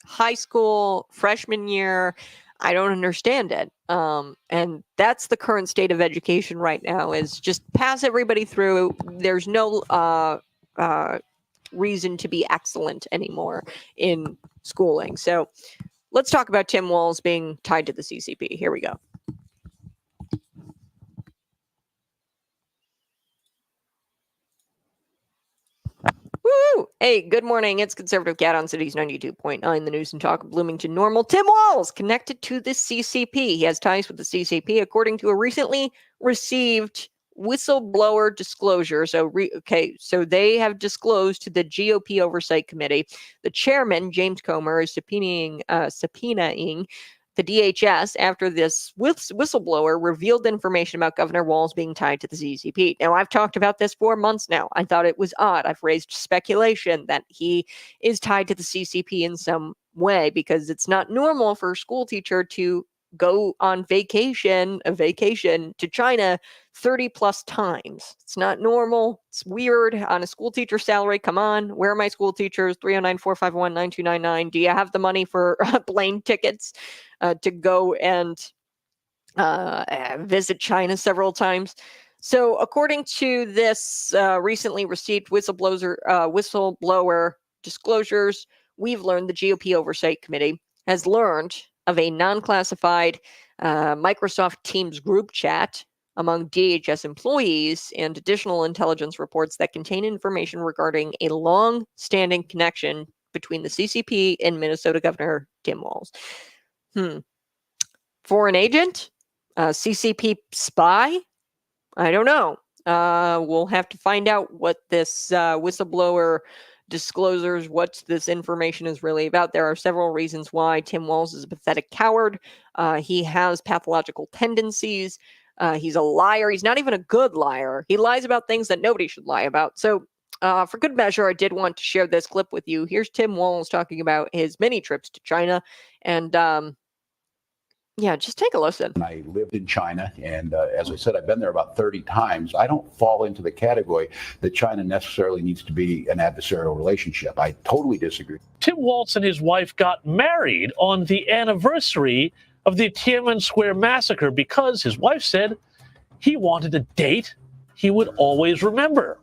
high school freshman year? I don't understand it. And that's the current state of education right now, is just pass everybody through. There's no reason to be excellent anymore in schooling. So let's talk about Tim Walz being tied to the CCP. Here we go. Woo! Hey, good morning. It's Conservative Cat on Cities 92.9, the news and talk of Bloomington Normal. Tim Walz, connected to the CCP. He has ties with the CCP, according to a recently received whistleblower disclosure. So they have disclosed to the GOP Oversight Committee. The chairman, James Comer, is subpoenaing the DHS after this whistleblower revealed information about Governor Walz being tied to the CCP. Now, I've talked about this for months now. I thought it was odd. I've raised speculation that he is tied to the CCP in some way, because it's not normal for a school teacher to go on vacation to China 30 plus times. It's not normal. It's weird on a school teacher salary. Come on. Where are my school teachers? 309-451-9299. Do you have the money for plane tickets to go and visit China several times? So according to this recently received whistleblower disclosures, we've learned the GOP Oversight Committee has learned of a non-classified Microsoft Teams group chat among DHS employees and additional intelligence reports that contain information regarding a long-standing connection between the CCP and Minnesota Governor Tim Walz. Foreign agent? CCP spy? I don't know. We'll have to find out what this whistleblower disclosures, what this information is really about. There are several reasons why Tim Walz is a pathetic coward. He has pathological tendencies. He's a liar. He's not even a good liar. He lies about things that nobody should lie about. So for good measure, I did want to share this clip with you. Here's Tim Walz talking about his many trips to China. And just take a listen. I lived in China, and as I said, I've been there about 30 times. I don't fall into the category that China necessarily needs to be an adversarial relationship. I totally disagree. Tim Walz and his wife got married on the anniversary of the Tiananmen Square massacre because his wife said he wanted a date he would always remember.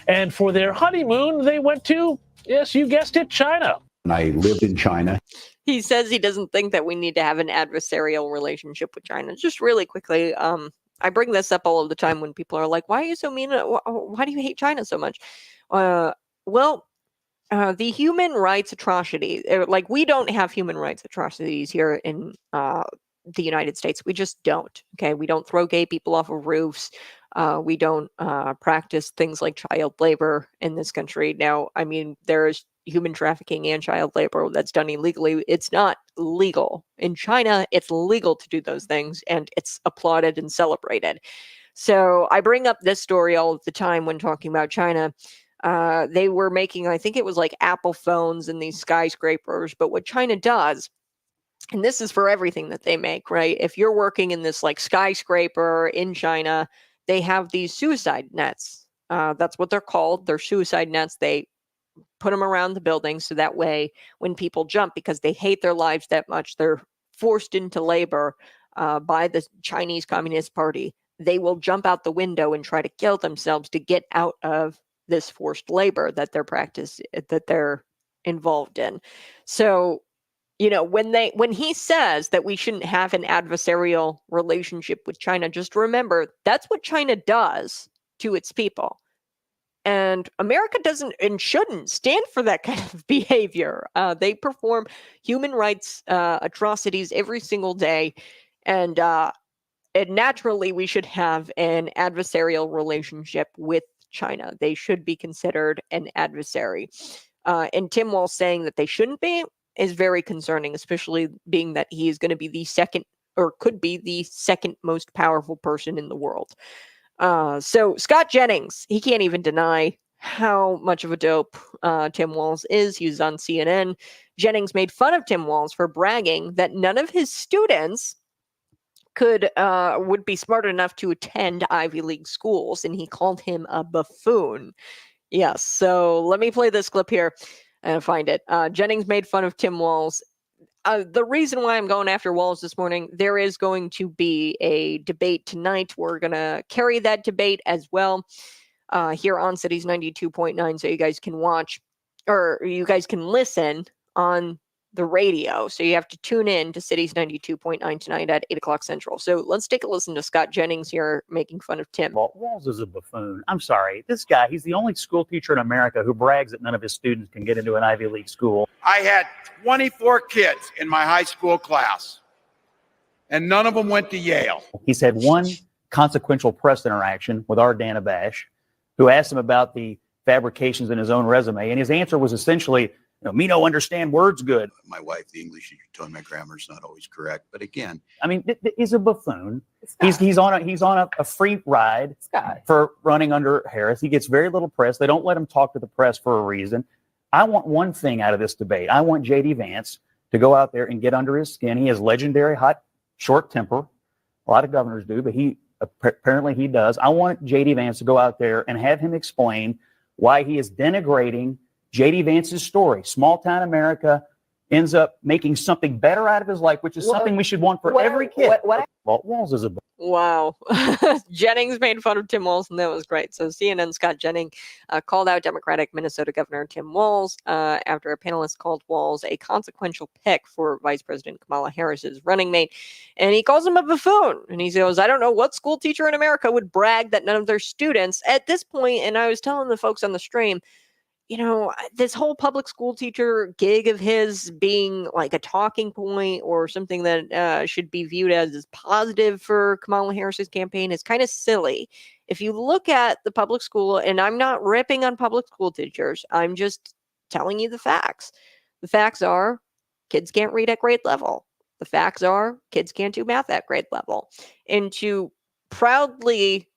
And for their honeymoon, they went to, yes, you guessed it, China. And I lived in China. He says he doesn't think that we need to have an adversarial relationship with China. Just really quickly, I bring this up all of the time when people are like, why are you so mean? Why do you hate China so much? The human rights atrocity, like we don't have human rights atrocities here in the United States. We just don't. Okay. We don't throw gay people off of roofs. We don't practice things like child labor in this country. Now, I mean, there's human trafficking and child labor that's done illegally. It's not legal. In China, it's legal to do those things, and it's applauded and celebrated. So I bring up this story all the time when talking about China. They were making, I think it was like Apple phones and these skyscrapers. But what China does, and this is for everything that they make, right? If you're working in this like skyscraper in China, they have these suicide nets. That's what they're called. They're suicide nets. They put them around the building so that way when people jump, because they hate their lives that much, they're forced into labor by the Chinese Communist Party. They will jump out the window and try to kill themselves to get out of this forced labor that they're involved in. So when he says that we shouldn't have an adversarial relationship with China, just remember that's what China does to its people. And America doesn't and shouldn't stand for that kind of behavior. They perform human rights atrocities every single day. And naturally, we should have an adversarial relationship with China. They should be considered an adversary. And Tim Walz saying that they shouldn't be is very concerning, especially being that he is going to be the second, or could be the second most powerful person in the world. So Scott Jennings, he can't even deny how much of a dope Tim Walz is. He was on CNN. Jennings made fun of Tim Walz for bragging that none of his students would be smart enough to attend Ivy League schools, and he called him a buffoon. Yes, so let me play this clip here and find it. Jennings made fun of Tim Walz. The reason why I'm going after Walz this morning, there is going to be a debate tonight. We're going to carry that debate as well here on Cities 92.9, so you guys can watch, or you guys can listen on the radio. So you have to tune in to Cities 92.9 tonight at 8 o'clock Central. So let's take a listen to Scott Jennings here making fun of Tim. Well, Walz is a buffoon. I'm sorry. This guy, he's the only school teacher in America who brags that none of his students can get into an Ivy League school. I had 24 kids in my high school class, and none of them went to Yale. He's had one consequential press interaction with our Dana Bash, who asked him about the fabrications in his own resume, and his answer was essentially, me no understand words good. My wife, the English teacher, told me my grammar is not always correct. But again, I mean, he's a buffoon. He's on a free ride for running under Harris. He gets very little press. They don't let him talk to the press for a reason. I want one thing out of this debate. I want J.D. Vance to go out there and get under his skin. He has legendary hot, short temper. A lot of governors do, but apparently he does. I want J.D. Vance to go out there and have him explain why he is denigrating J.D. Vance's story. Small town America ends up making something better out of his life, which is something we should want for every kid. Walz is a... Wow. Jennings made fun of Tim Walz, and that was great. So CNN Scott Jennings called out Democratic Minnesota Governor Tim Walz after a panelist called Walz a consequential pick for Vice President Kamala Harris's running mate. And he calls him a buffoon. And he goes, I don't know what school teacher in America would brag that none of their students at this point, and I was telling the folks on the stream, this whole public school teacher gig of his being like a talking point or something that should be viewed as positive for Kamala Harris's campaign is kind of silly. If you look at the public school, and I'm not ripping on public school teachers, I'm just telling you the facts. The facts are kids can't read at grade level. The facts are kids can't do math at grade level. And to proudly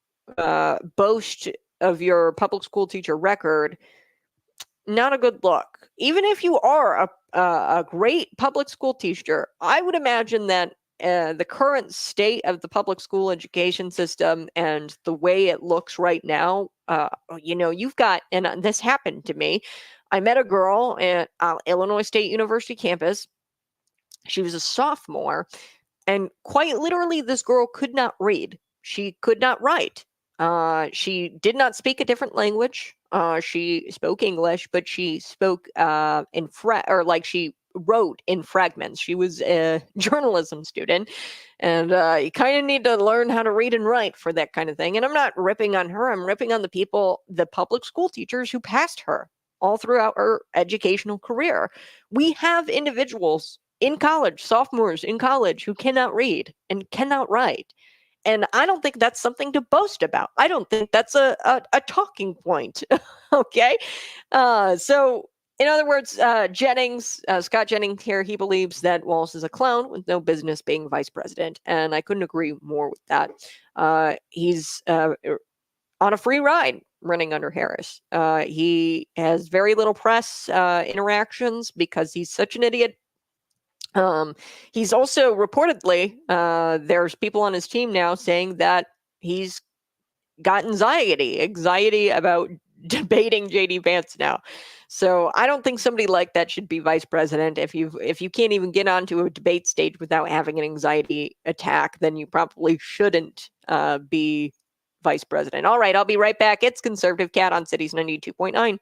boast of your public school teacher record, not a good look. Even if you are a great public school teacher, I would imagine that the current state of the public school education system and the way it looks right now, you've got, and this happened to me. I met a girl at Illinois State University campus. She was a sophomore, and quite literally, this girl could not read. She could not write. She did not speak a different language. She spoke English, but she spoke she wrote in fragments. She was a journalism student, and you kind of need to learn how to read and write for that kind of thing. And I'm not ripping on her. I'm ripping on the public school teachers who passed her all throughout her educational career. We have individuals in college, sophomores in college, who cannot read and cannot write. And I don't think that's something to boast about. I don't think that's a talking point. Okay. So in other words, Scott Jennings here, he believes that Walz is a clown with no business being vice president. And I couldn't agree more with that. He's on a free ride running under Harris. He has very little press interactions because he's such an idiot. He's also reportedly, there's people on his team now saying that he's got anxiety about debating J.D. Vance now. So I don't think somebody like that should be vice president. If you can't even get onto a debate stage without having an anxiety attack, then you probably shouldn't be vice president. All right, I'll be right back. It's Conservative Cat on Cities 92.9.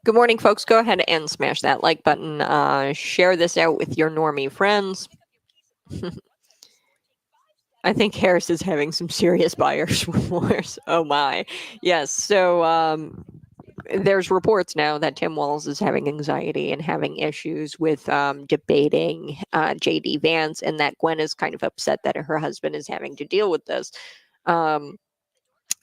Good morning, folks. Go ahead and smash that like button. Share this out with your normie friends. I think Harris is having some serious buyer's remorse. Oh my. Yes. So there's reports now that Tim Walz is having anxiety and having issues with debating JD Vance, and that Gwen is kind of upset that her husband is having to deal with this.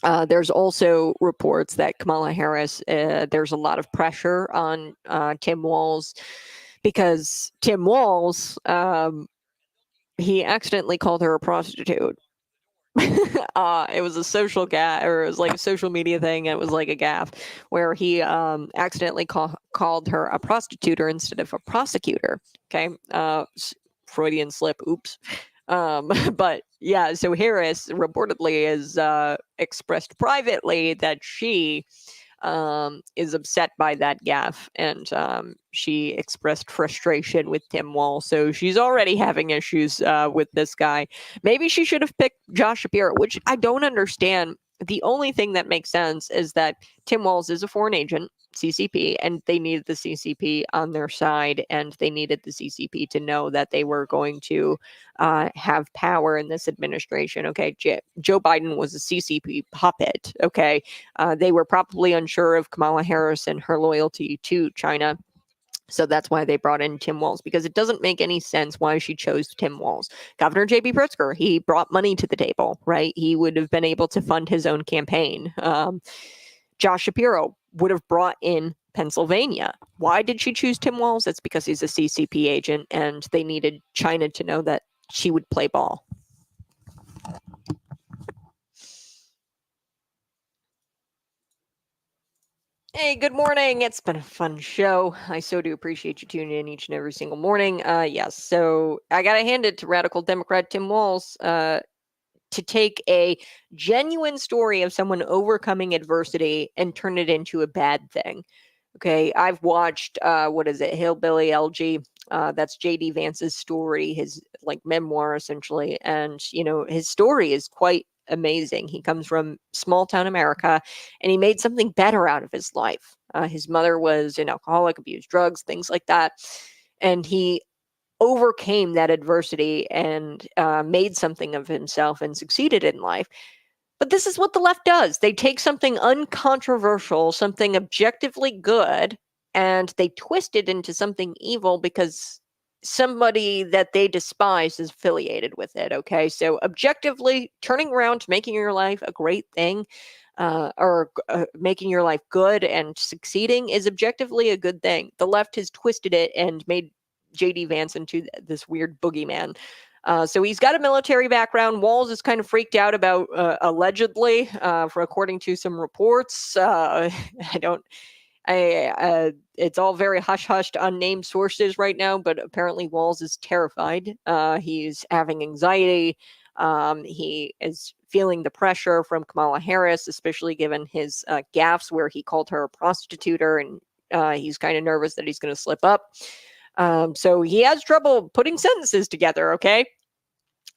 There's also reports that Kamala Harris, there's a lot of pressure on Tim Walz because Tim Walz, he accidentally called her a prostitute. It was a social gaffe, or it was like a social media thing. And it was like a gaffe where he accidentally called her a prostituter instead of a prosecutor. Okay, Freudian slip. Oops. But yeah, so Harris reportedly is expressed privately that she is upset by that gaffe, and she expressed frustration with Tim Walz. So she's already having issues with this guy. Maybe she should have picked Josh Shapiro, which I don't understand. The only thing that makes sense is that Tim Walz is a foreign agent, CCP, and they needed the CCP on their side, and they needed the CCP to know that they were going to have power in this administration. Okay, Joe Biden was a CCP puppet. Okay, they were probably unsure of Kamala Harris and her loyalty to China. So that's why they brought in Tim Walz, because it doesn't make any sense why she chose Tim Walz. Governor J.B. Pritzker, he brought money to the table, right? He would have been able to fund his own campaign. Josh Shapiro would have brought in Pennsylvania. Why did she choose Tim Walz? It's because he's a CCP agent, and they needed China to know that she would play ball. Hey, good morning. It's been a fun show. I so do appreciate you tuning in each and every single morning. Yes, so I got to hand it to Radical Democrat Tim Walz to take a genuine story of someone overcoming adversity and turn it into a bad thing. Okay, I've watched, what is it, Hillbilly LG. That's JD Vance's story, his like memoir essentially. And, you know, his story is quite amazing. He comes from small town America, and he made something better out of his life. His mother was an alcoholic, abused drugs, things like that. And he overcame that adversity and made something of himself and succeeded in life. But this is what the left does. They take something uncontroversial, something objectively good, and they twist it into something evil because somebody that they despise is affiliated with it. Okay, so objectively turning around to making your life a great thing, or making your life good and succeeding is objectively a good thing. The left has twisted it and made JD Vance into this weird boogeyman. So he's got a military background. Walz is kind of freaked out about allegedly, for according to some reports. It's all very hush-hushed, unnamed sources right now, but apparently Walz is terrified. He's having anxiety. He is feeling the pressure from Kamala Harris, especially given his gaffes where he called her a prostituter, and he's kind of nervous that he's going to slip up. So he has trouble putting sentences together, okay?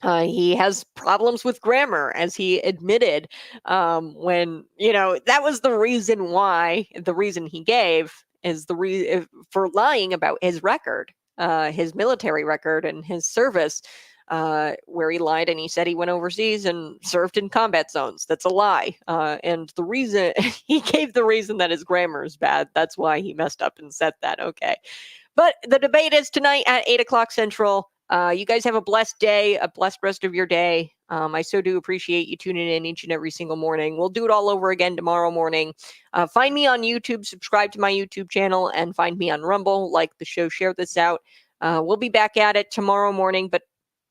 He has problems with grammar, as he admitted when, you know, that was the reason why, the reason he gave is for lying about his record, his military record and his service, where he lied and he said he went overseas and served in combat zones. That's a lie. And the reason he gave the reason that his grammar is bad, that's why he messed up and said that. Okay. But the debate is tonight at 8 o'clock Central. You guys have a blessed day, a blessed rest of your day. I so do appreciate you tuning in each and every single morning. We'll do it all over again tomorrow morning. Find me on YouTube, subscribe to my YouTube channel, and find me on Rumble. Like the show, share this out. We'll be back at it tomorrow morning, but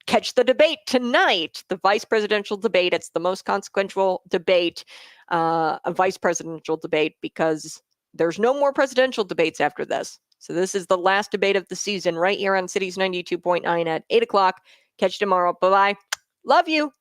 catch the debate tonight, the vice presidential debate. It's the most consequential debate, a vice presidential debate, because there's no more presidential debates after this. So this is the last debate of the season right here on Cities 92.9 at 8 o'clock. Catch you tomorrow. Bye-bye. Love you.